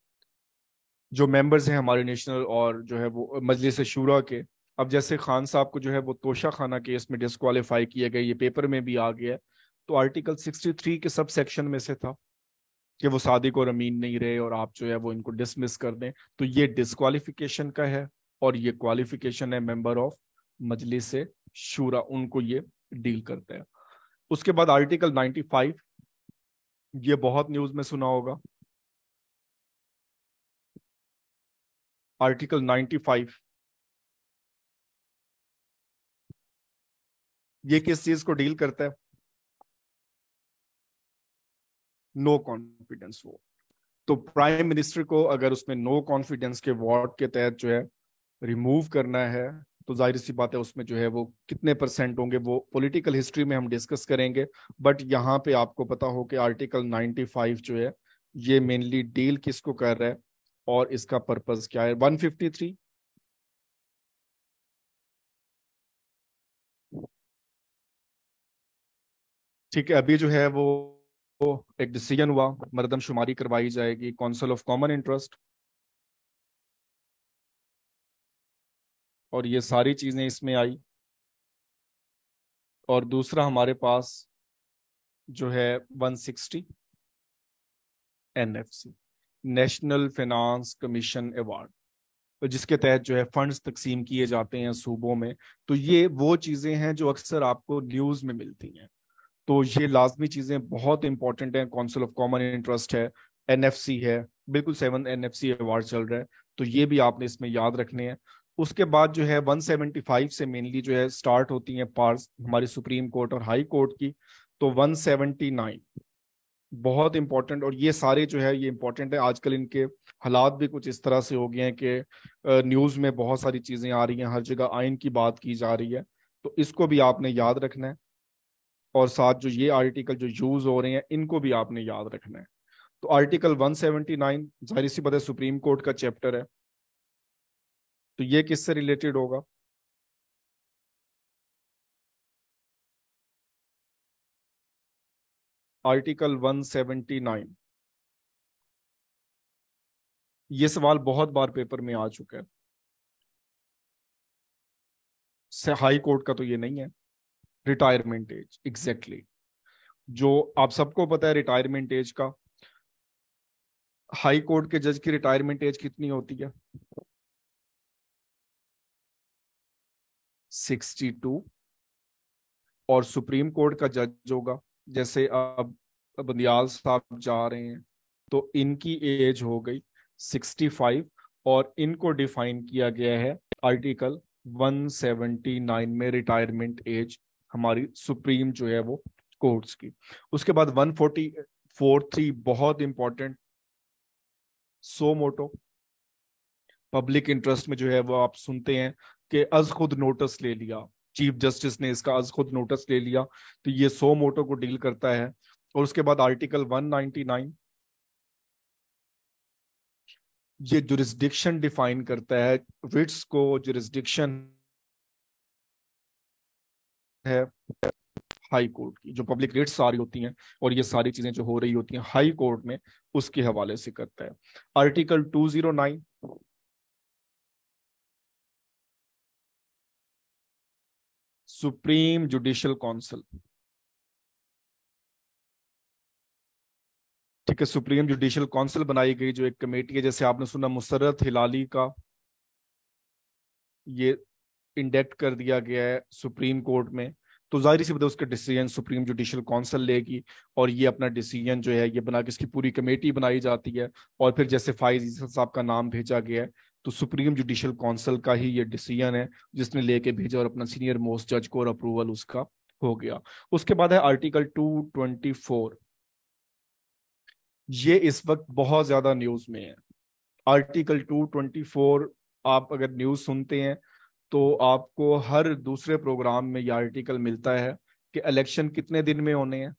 जो मेंबर्स हैं हमारे नेशनल और जो है वो मजलिस शूरा के, अब जैसे खान साहब को जो है वो तोशा खाना केस में डिस्क्वालीफाई किया गया, ये पेपर में भी आ गया है। तो आर्टिकल 63 के सब सेक्शन में से था कि वो सादिक और अमीन नहीं रहे, और आप जो है वो इनको डिसमिस कर दें, तो ये डिस्क्वालिफिकेशन का है, और ये क्वालिफिकेशन है मेंबर ऑफ मजलिस शूरा, उनको ये डील करता है। उसके बाद आर्टिकल 95, ये बहुत न्यूज में सुना होगा। आर्टिकल 95 ये किस चीज को डील करता है? No confidence vote. तो प्राइम मिनिस्टर को अगर उसमें नो कॉन्फिडेंस के वोट के तहत जो है रिमूव करना है, तो जाहिर सी बात है उसमें जो है वो कितने परसेंट होंगे वो पॉलिटिकल हिस्ट्री में हम डिस्कस करेंगे। बट यहाँ पे आपको पता हो कि आर्टिकल 95 जो है ये मेनली डील किसको कर रहा है, और इसका पर्पस क्या है। 153, ठीक है, अभी जो है वो एक डिसीजन हुआ, मरदमशुमारी करवाई जाएगी काउंसिल ऑफ कॉमन इंटरेस्ट, और ये सारी चीजें इसमें आई। और दूसरा हमारे पास जो है 160 NFC, national finance commission award, तो जिसके तहत जो है फंड्स तकसीम किए जाते हैं सूबों में। तो ये वो चीजें हैं जो अक्सर आपको न्यूज में मिलती हैं, तो ये लाजमी चीजें बहुत इंपॉर्टेंट हैं। काउंसिल ऑफ कॉमन इंटरेस्ट है, एनएफसी है, बिल्कुल 7 एनएफसी अवार्ड चल रहा है, तो ये भी आपने इसमें याद रखने हैं। उसके बाद जो है 175 से मेनली जो है स्टार्ट होती हैं पार्स हमारी सुप्रीम कोर्ट और हाई कोर्ट की। तो 179 बहुत इंपॉर्टेंट, और ये सारे जो है ये इंपॉर्टेंट है। आजकल इनके हालात भी कुछ इस तरह से हो गए हैं कि न्यूज़ में बहुत सारी चीज़ें आ रही हैं, हर जगह आइन की बात की जा रही है, तो इसको भी आपने याद रखना है। और साथ जो ये आर्टिकल जो यूज हो रहे हैं इनको भी आपने याद रखना है। तो आर्टिकल 179 जाहिर सी बात है सुप्रीम कोर्ट का चैप्टर है, तो ये किससे रिलेटेड होगा? आर्टिकल 179, ये सवाल बहुत बार पेपर में आ चुका है। हाई कोर्ट का तो ये नहीं है। रिटायरमेंट एज, एग्जैक्टली, जो आप सबको पता है रिटायरमेंट एज का। हाई कोर्ट के जज की रिटायरमेंट एज कितनी होती है? 62 और सुप्रीम कोर्ट का जज होगा। जैसे अब बंदियाल साहब जा रहे हैं तो इनकी एज हो गई 65, और इनको डिफाइन किया गया है आर्टिकल 179 में रिटायरमेंट एज हमारी सुप्रीम जो है वो कोर्ट्स की। उसके बाद 144(3) बहुत इंपॉर्टेंट, सो मोटो। पब्लिक इंटरेस्ट में जो है वो आप सुनते हैं कि अज खुद नोटिस ले लिया, चीफ जस्टिस ने इसका अज खुद नोटिस ले लिया, तो ये सो मोटो को डील करता है। और उसके बाद आर्टिकल 199 ये जुरिस्डिक्शन डिफाइन करता है, रिट्स को जुरिस्डिक्शन है हाई कोर्ट की, जो पब्लिक रिट्स सारी होती हैं और ये सारी चीजें जो हो रही होती हैं हाई कोर्ट में, उसके हवाले से करता है। आर्टिकल 209 सुप्रीम जुडिशियल काउंसिल, ठीक है, सुप्रीम जुडिशियल काउंसिल बनाई गई जो एक कमेटी है। जैसे आपने सुना मुसर्रत हिलाली का ये इंडेक्ट कर दिया गया है सुप्रीम कोर्ट में, तो जाहिर सी बात है उसका डिसीजन सुप्रीम जुडिशियल काउंसिल लेगी, और ये अपना डिसीजन जो है ये बना के इसकी पूरी कमेटी बनाई जाती है। और फिर जैसे फाइज ईसा साहब का नाम भेजा गया है, तो सुप्रीम जुडिशियल काउंसिल का ही ये डिसीजन है जिसने लेके भेजा, और अपना सीनियर मोस्ट जज को और अप्रूवल उसका हो गया। उसके बाद है आर्टिकल 224, ये इस वक्त बहुत ज्यादा न्यूज में है। आर्टिकल 224, आप अगर न्यूज सुनते हैं तो आपको हर दूसरे प्रोग्राम में यह आर्टिकल मिलता है कि इलेक्शन कितने दिन में होने हैं,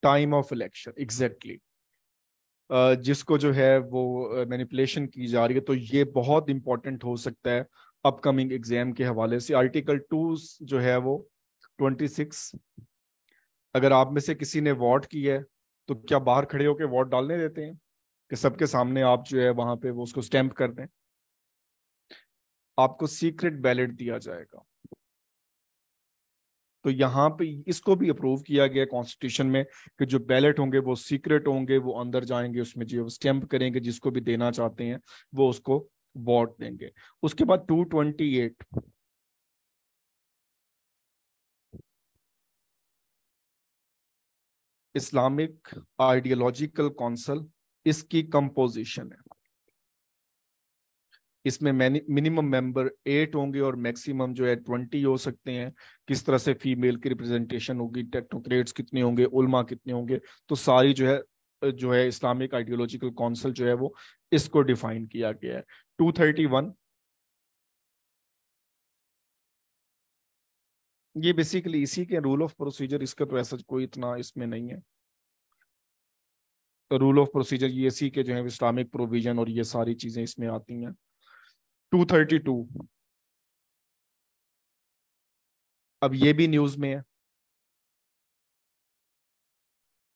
टाइम ऑफ इलेक्शन एग्जैक्टली, जिसको जो है वो मैनिपुलेशन की जा रही है। तो ये बहुत इंपॉर्टेंट हो सकता है अपकमिंग एग्जाम के हवाले से। आर्टिकल 2 जो है वो 26, अगर आप में से किसी ने वोट की है तो क्या बाहर खड़े होकर वोट डालने देते हैं कि सबके सामने आप जो है वहां पे वो उसको स्टैम्प कर दें? आपको सीक्रेट बैलेट दिया जाएगा। तो यहाँ पे इसको भी अप्रूव किया गया कॉन्स्टिट्यूशन में कि जो बैलेट होंगे वो सीक्रेट होंगे, वो अंदर जाएंगे, उसमें जो स्टैम्प करेंगे, जिसको भी देना चाहते हैं वो उसको वोट देंगे। उसके बाद 228 इस्लामिक आइडियोलॉजिकल काउंसिल, इसकी कंपोजिशन है। इसमें मिनिमम मेंबर 8 होंगे और मैक्सिमम जो है 20 हो सकते हैं। किस तरह से फीमेल की रिप्रेजेंटेशन होगी, टेक्नोक्रेट्स कितने होंगे, उलमा कितने होंगे, तो सारी जो है इस्लामिक आइडियोलॉजिकल काउंसिल जो है वो इसको डिफाइन किया गया है। 231 ये बेसिकली इसी के रूल ऑफ प्रोसीजर, इसका तो ऐसा कोई इतना इसमें नहीं है। तो रूल ऑफ प्रोसीजर ये इसी के जो है इस्लामिक प्रोविजन और ये सारी चीजें इसमें आती हैं। 232 अब ये भी न्यूज में है,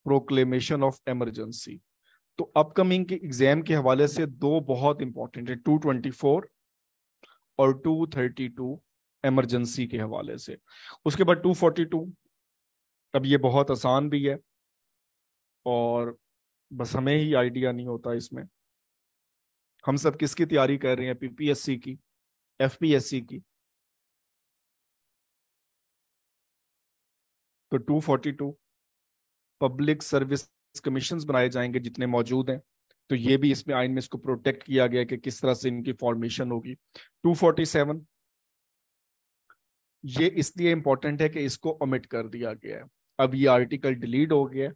प्रोक्लेमेशन ऑफ इमरजेंसी। तो अपकमिंग के एग्जाम के हवाले से दो बहुत इंपॉर्टेंट है, 224 और 232 इमरजेंसी के हवाले से। उसके बाद 242, अब ये बहुत आसान भी है और बस हमें ही आइडिया नहीं होता इसमें। हम सब किसकी तैयारी कर रहे हैं? पीपीएससी की, एफपीएससी की। तो 242 पब्लिक सर्विस कमीशंस बनाए जाएंगे जितने मौजूद हैं, तो ये भी इसमें आइन में इसको प्रोटेक्ट किया गया कि किस तरह से इनकी फॉर्मेशन होगी। 247 ये इसलिए इंपॉर्टेंट है कि इसको ओमिट कर दिया गया है, अब ये आर्टिकल डिलीट हो गया है,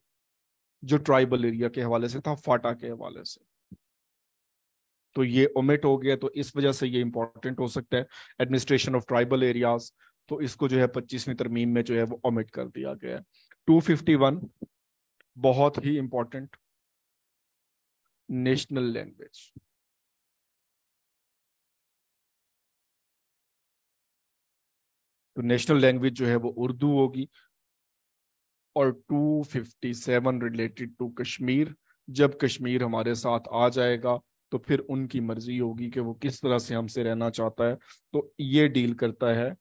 जो ट्राइबल एरिया के हवाले से था, फाटा के हवाले से, तो ये ओमिट हो गया। तो इस वजह से ये इंपॉर्टेंट हो सकता है, एडमिनिस्ट्रेशन ऑफ ट्राइबल एरियाज, तो इसको जो है 25वीं तरमीम में जो है वो ओमिट कर दिया गया है। 251 बहुत ही इंपॉर्टेंट, नेशनल लैंग्वेज। तो नेशनल लैंग्वेज जो है वो उर्दू होगी। और 257 रिलेटेड टू कश्मीर, जब कश्मीर हमारे साथ आ जाएगा तो फिर उनकी मर्जी होगी कि वो किस तरह से हमसे रहना चाहता है। तो ये डील करता है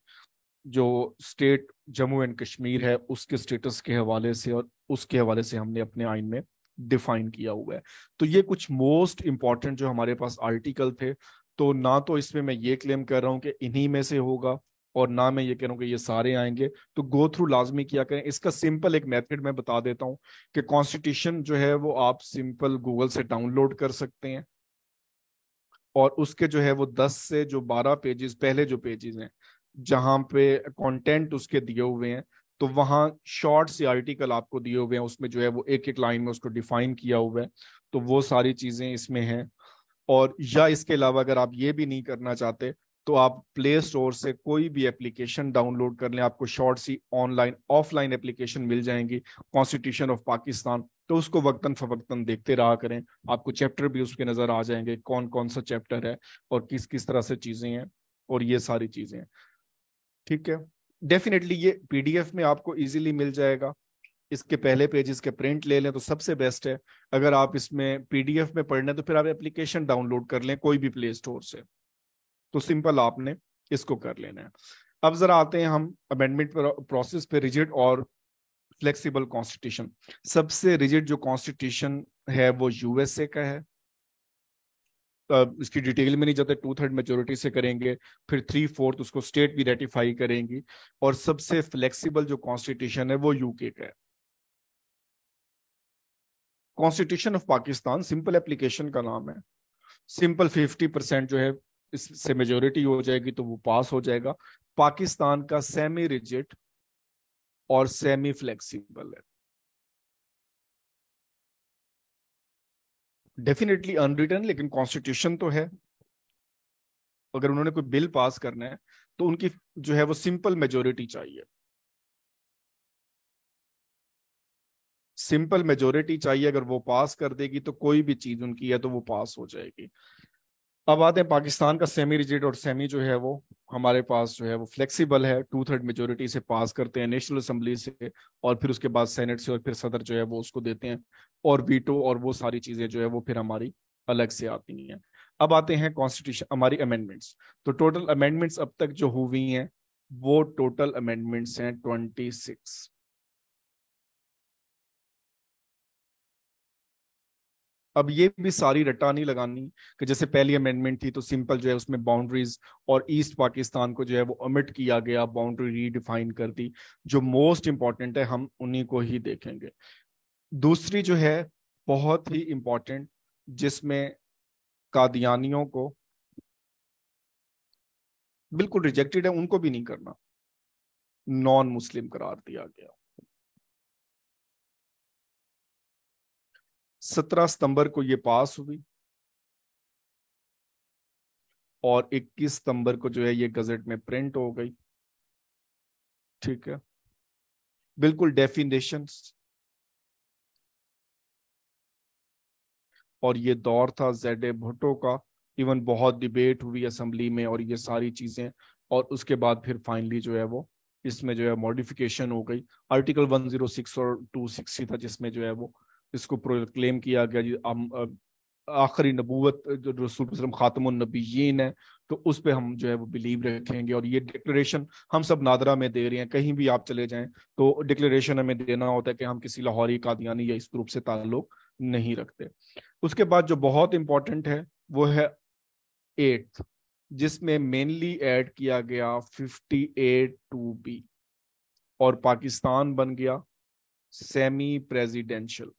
जो स्टेट जम्मू एंड कश्मीर है उसके स्टेटस के हवाले से, और उसके हवाले से हमने अपने आइन में डिफाइन किया हुआ है। तो ये कुछ मोस्ट इंपॉर्टेंट जो हमारे पास आर्टिकल थे। تو نہ تو اس میں میں یہ کلیم کر رہا ہوں کہ انہی میں سے ہوگا اور نہ میں یہ کہہ رہا ہوں کہ یہ سارے آئیں گے. تو گو تھرو لازمی کیا کریں. اس کا سمپل ایک میتھڈ میں بتا دیتا ہوں کہ کانسٹیٹیوشن جو ہے وہ آپ سمپل گوگل سے ڈاؤن لوڈ کر سکتے ہیں, اور اس کے جو ہے وہ 10 سے جو 12 پیجز, پہلے جو پیجز ہیں جہاں پہ کانٹینٹ اس کے دیے ہوئے ہیں, تو وہاں شارٹ سی آرٹیکل آپ کو دیے ہوئے ہیں, اس میں جو ہے وہ ایک ایک لائن میں اس کو ڈیفائن کیا ہوا ہے. تو وہ ساری چیزیں اس میں ہیں. اور یا اس کے علاوہ اگر آپ یہ بھی نہیں کرنا چاہتے تو آپ پلے اسٹور سے کوئی بھی اپلیکیشن ڈاؤن لوڈ کر لیں. آپ کو شارٹ سی online offline application مل جائیں گی کانسٹیٹیوشن آف پاکستان, تو اس کو وقتاً فوقتاً دیکھتے رہا کریں. آپ کو چیپٹر بھی اس کے نظر آ جائیں گے, کون کون سا چیپٹر ہے اور کس کس طرح سے چیزیں ہیں, اور یہ ساری چیزیں ہیں. ٹھیک ہے, ڈیفینیٹلی یہ پی ڈی ایف میں آپ کو ایزیلی مل جائے گا. اس کے پہلے پیجز کے پرنٹ لے لیں تو سب سے بیسٹ ہے. اگر آپ اس میں پی ڈی ایف میں پڑھنا ہے تو پھر آپ اپلیکیشن ڈاؤن لوڈ کر لیں کوئی بھی پلے اسٹور سے. تو سمپل آپ نے اس کو کر لینا ہے. اب ذرا آتے ہیں ہم امینڈمنٹ پروسیس پہ. ریجڈ اور فلیکسیبل کانسٹیٹیوشن. سب سے ریجڈ جو کانسٹیٹیوشن ہے وہ یو ایس اے کا ہے. اس کی ڈیٹیل میں نہیں جاتے, 2/3 میجورٹی سے کریں گے, پھر 3/4 اس کو اسٹیٹ بھی ریٹیفائی کریں گی. اور سب سے فلیکسیبل جو کانسٹیٹیوشن ہے وہ یو کے کا ہے. Constitution of Pakistan simple application کا نام ہے. سمپل 50% جو ہے اس سے میجورٹی ہو جائے گی تو وہ پاس ہو جائے گا. پاکستان کا سیمی ریجڈ اور سیمی فلیکسیبل ہے. ڈیفینیٹلی ان ریٹن, لیکن کانسٹیٹیوشن تو ہے. اگر انہوں نے کوئی بل پاس کرنا ہے تو ان کی جو ہے وہ سمپل میجورٹی چاہیے. سمپل میجورٹی چاہیے, اگر وہ پاس کر دے گی تو کوئی بھی چیز ان کی ہے تو وہ پاس ہو جائے گی. اب آتے ہیں پاکستان کا سیمی ریجڈ, اور سیمی جو ہے وہ ہمارے پاس جو ہے وہ فلیکسیبل ہے. 2/3 میجورٹی سے پاس کرتے ہیں نیشنل اسمبلی سے, اور پھر اس کے بعد سینٹ سے, اور پھر صدر جو ہے وہ اس کو دیتے ہیں, اور ویٹو اور وہ ساری چیزیں جو ہے وہ پھر ہماری الگ سے آتی ہیں. اب آتے ہیں کانسٹیٹیوشن ہماری امینڈمنٹس. تو ٹوٹل امینڈمنٹس اب تک جو ہوئی ہیں وہ ٹوٹل امینڈمنٹس ہیں 26. اب یہ بھی ساری رٹا نہیں لگانی کہ جیسے پہلی امینڈمنٹ تھی تو سمپل جو ہے اس میں باؤنڈریز اور ایسٹ پاکستان کو جو ہے وہ امٹ کیا گیا, باؤنڈری ری ڈیفائن کر دی. جو موسٹ امپورٹنٹ ہے ہم انہی کو ہی دیکھیں گے. دوسری جو ہے بہت ہی امپورٹنٹ, جس میں قادیانیوں کو بالکل ریجیکٹڈ ہے, ان کو بھی نہیں کرنا, نان مسلم قرار دیا گیا. 17 ستمبر کو یہ پاس ہوئی, اور 21 ستمبر کو جو ہے یہ گزٹ میں پرنٹ ہو گئی. ٹھیک ہے, بالکل ڈیفینیشنز. اور یہ دور تھا زیڈ اے بھٹو کا, ایون بہت ڈیبیٹ ہوئی اسمبلی میں اور یہ ساری چیزیں, اور اس کے بعد پھر فائنلی جو ہے وہ اس میں جو ہے موڈیفیکیشن ہو گئی. آرٹیکل 106 اور 260 تھا جس میں جو ہے وہ اس کو کلیم کیا گیا جی آخری نبوت جو رسول وسلم خاتم النبیین ہے, تو اس پہ ہم جو ہے وہ بلیو رکھیں گے. اور یہ ڈکلیریشن ہم سب نادرہ میں دے رہے ہیں, کہیں بھی آپ چلے جائیں تو ڈکلیریشن ہمیں دینا ہوتا ہے کہ ہم کسی لاہوری, قادیانی یا اس گروپ سے تعلق نہیں رکھتے. اس کے بعد جو بہت امپورٹنٹ ہے وہ ہے 8th, جس میں مینلی ایڈ کیا گیا 58(2)B, اور پاکستان بن گیا سیمی پریزیڈینشل.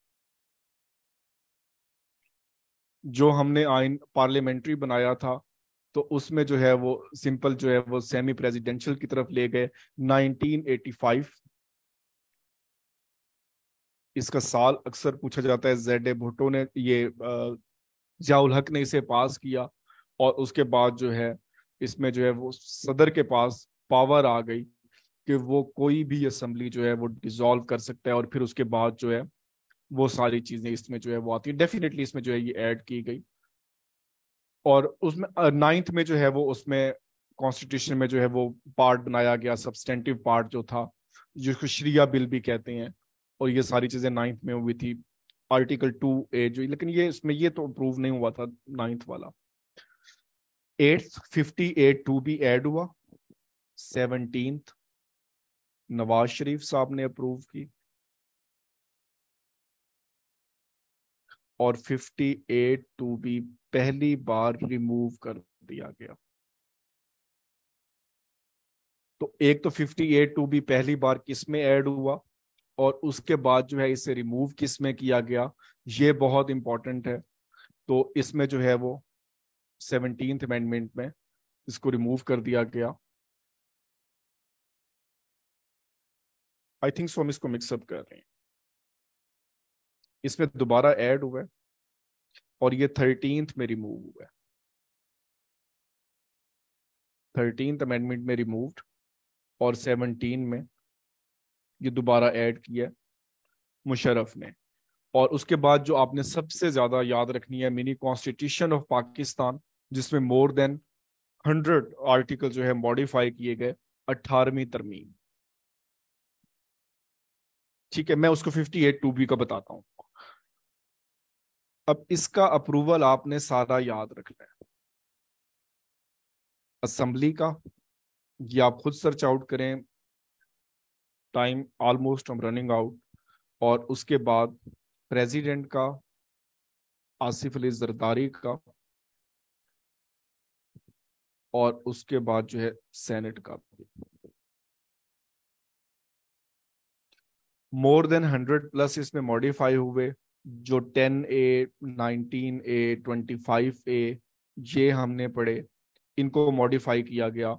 جو ہم نے آئین پارلیمنٹری بنایا تھا تو اس میں جو ہے وہ سمپل جو ہے وہ سیمی پریزیڈینشل کی طرف لے گئے 1985. اس کا سال اکثر پوچھا جاتا ہے, زیڈ اے بھٹو نے یہ ضیاء الحق نے اسے پاس کیا, اور اس کے بعد جو ہے اس میں جو ہے وہ صدر کے پاس پاور آ گئی کہ وہ کوئی بھی اسمبلی جو ہے وہ ڈیزالو کر سکتا ہے, اور پھر اس کے بعد جو ہے وہ ساری چیزیں اس میں جو ہے وہ آتی ہے. ڈیفینیٹلی اس میں جو ہے یہ ایڈ کی گئی. اور اس میں 9th میں جو ہے وہ اس میں کانسٹیٹیوشن میں جو ہے وہ پارٹ بنایا گیا, سبسٹینٹیو پارٹ جو تھا, جس کو شریعہ بل بھی کہتے ہیں, اور یہ ساری چیزیں 9th میں ہوئی تھی. آرٹیکل 2A جو, لیکن یہ اس میں یہ تو اپروو نہیں ہوا تھا 9th والا. 8th 58(2)B ایڈ ہوا. 17th نواز شریف صاحب نے اپروو کی, اور 58(2)B पहली बार रिमूव कर दिया गया। तो एक तो 58 भी पहली बार किस में ऐड हुआ, और उसके बाद जो है इसे रिमूव किस में किया गया, ये बहुत इंपॉर्टेंट है। तो इसमें जो है वो 17th अमेंडमेंट में इसको रिमूव कर दिया गया। आई थिंक सो हम इसको मिक्सअप कर रहे हैं, इसमें दोबारा ऐड हुआ है और ये 13th में रिमूव हुआ है। 13th अमेंडमेंट में रिमूव्ड और 17 में ये दोबारा ऐड किया है मुशर्रफ ने। और उसके बाद जो आपने सबसे ज्यादा याद रखनी है, मिनी कॉन्स्टिट्यूशन ऑफ पाकिस्तान, जिसमें मोर देन 100 आर्टिकल जो है मॉडिफाई किए गए, 18वीं तरमीम। ठीक है, मैं उसको 58(2)B का बताता हूँ। अब इसका अप्रूवल आपने सारा याद रखना है। असेंबली का ये आप खुद सर्च आउट करें, टाइम ऑलमोस्ट हम रनिंग आउट। और उसके बाद प्रेसिडेंट का, आसिफ अली जरदारी का, और उसके बाद जो है सेनेट का। मोर देन 100+ इसमें मॉडिफाई हुए, जो 10A, 19A, 25A ये हमने पढ़े, इनको मॉडिफाई किया गया।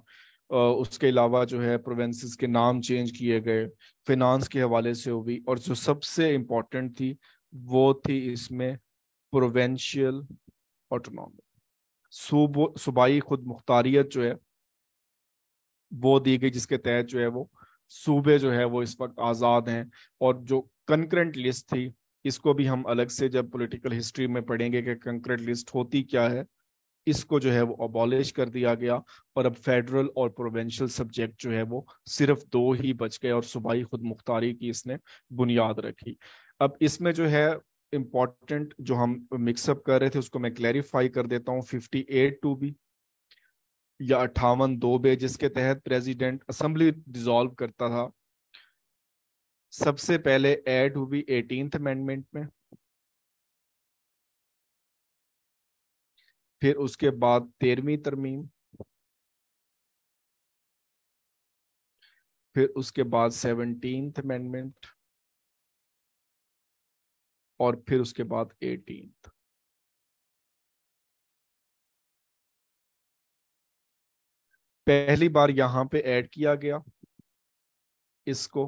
उसके अलावा जो है प्रोविंसेस के नाम चेंज किए गए, फिनांस के हवाले से हुई, और जो सबसे इम्पोर्टेंट थी वो थी इसमें प्रोविंशियल ऑटोनॉमी, सूबाई खुद मुख्तारियत जो है वो दी गई, जिसके तहत जो है वो सूबे जो है वो इस वक्त आज़ाद हैं। और जो कंकरेंट लिस्ट थी, इसको भी हम अलग से जब पॉलिटिकल हिस्ट्री में पढ़ेंगे कि कंकरेंट लिस्ट होती क्या है, इसको जो है वो अबॉलिश कर दिया गया। और अब फेडरल और प्रोविंशियल सब्जेक्ट जो है वो सिर्फ दो ही बच गए, और सूबाई खुद मुख्तारी की इसने बुनियाद रखी। अब इसमें जो है इम्पोर्टेंट जो हम मिक्सअप कर रहे थे उसको मैं क्लैरिफाई कर देता हूँ। 58(2)B या 58(2)B, जिसके तहत प्रेसिडेंट असेंबली डिसॉल्व करता था, सबसे पहले ऐड हुई 18th अमेंडमेंट में, फिर उसके बाद 13वीं तरमीम, फिर उसके बाद 17th अमेंडमेंट, और फिर उसके बाद 18th। पहली बार यहां पे ऐड किया गया इसको,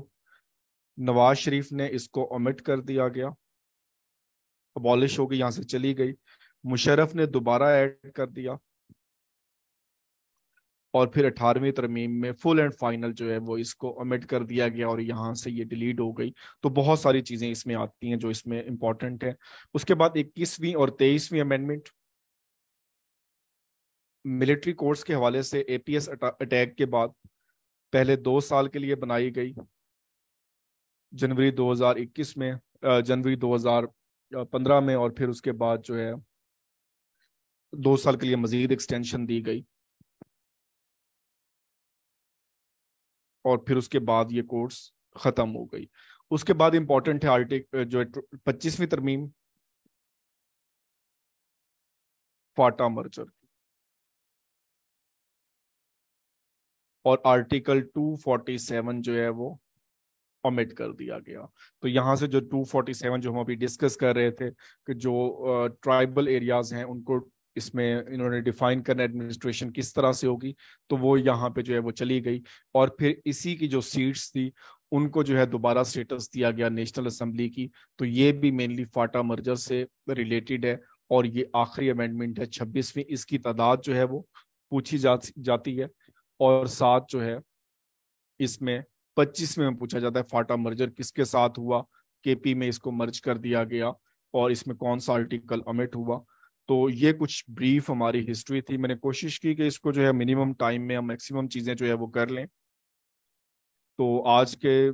नवाज शरीफ ने इसको ओमिट कर दिया गया, अबॉलिश हो गई, यहां से चली गई। मुशर्रफ ने दोबारा ऐड कर दिया, और फिर 18वीं तरमीम में फुल एंड फाइनल जो है वो इसको ओमिट कर दिया गया, और यहाँ से ये डिलीट हो गई। तो बहुत सारी चीजें इसमें आती हैं जो इसमें इंपॉर्टेंट है। उसके बाद 21वीं और 23वीं अमेंडमेंट, मिलिट्री कोर्ट्स के हवाले से APS अटैक के बाद पहले 2 साल के लिए बनाई गई, जनवरी 2021 में, जनवरी 2015 में, और फिर उसके बाद जो है 2 साल के लिए मजीद एक्सटेंशन दी गई, और फिर उसके बाद ये कोर्स खत्म हो गई। उसके बाद इंपॉर्टेंट है जो 25वीं तरमीम, फाटा मर्जर, और आर्टिकल 247 जो है वो ओमिट कर दिया गया। तो यहाँ से जो 247 जो हम अभी डिस्कस कर रहे थे कि जो ट्राइबल एरियाज हैं उनको इसमें इन्होंने डिफाइन करना, एडमिनिस्ट्रेशन किस तरह से होगी, तो वो यहाँ पे जो है वो चली गई। और फिर इसी की जो सीट्स थी उनको जो है दोबारा स्टेटस दिया गया नेशनल असेंबली की। तो ये भी मेनली फाटा मर्जर से रिलेटेड है। और ये आखिरी अमेंडमेंट है 26वीं, इसकी तादाद जो है वो पूछी जाती है। और साथ जो है इसमें 25 में पूछा जाता है फाटा मर्जर किसके साथ हुआ, KP में इसको मर्ज कर दिया गया, और इसमें कौन सा आर्टिकल ओमिट हुआ। तो ये कुछ ब्रीफ हमारी हिस्ट्री थी। मैंने कोशिश की कि इसको जो है मिनिमम टाइम में हम मैक्सिमम चीज़ें जो है वो कर लें। तो आज के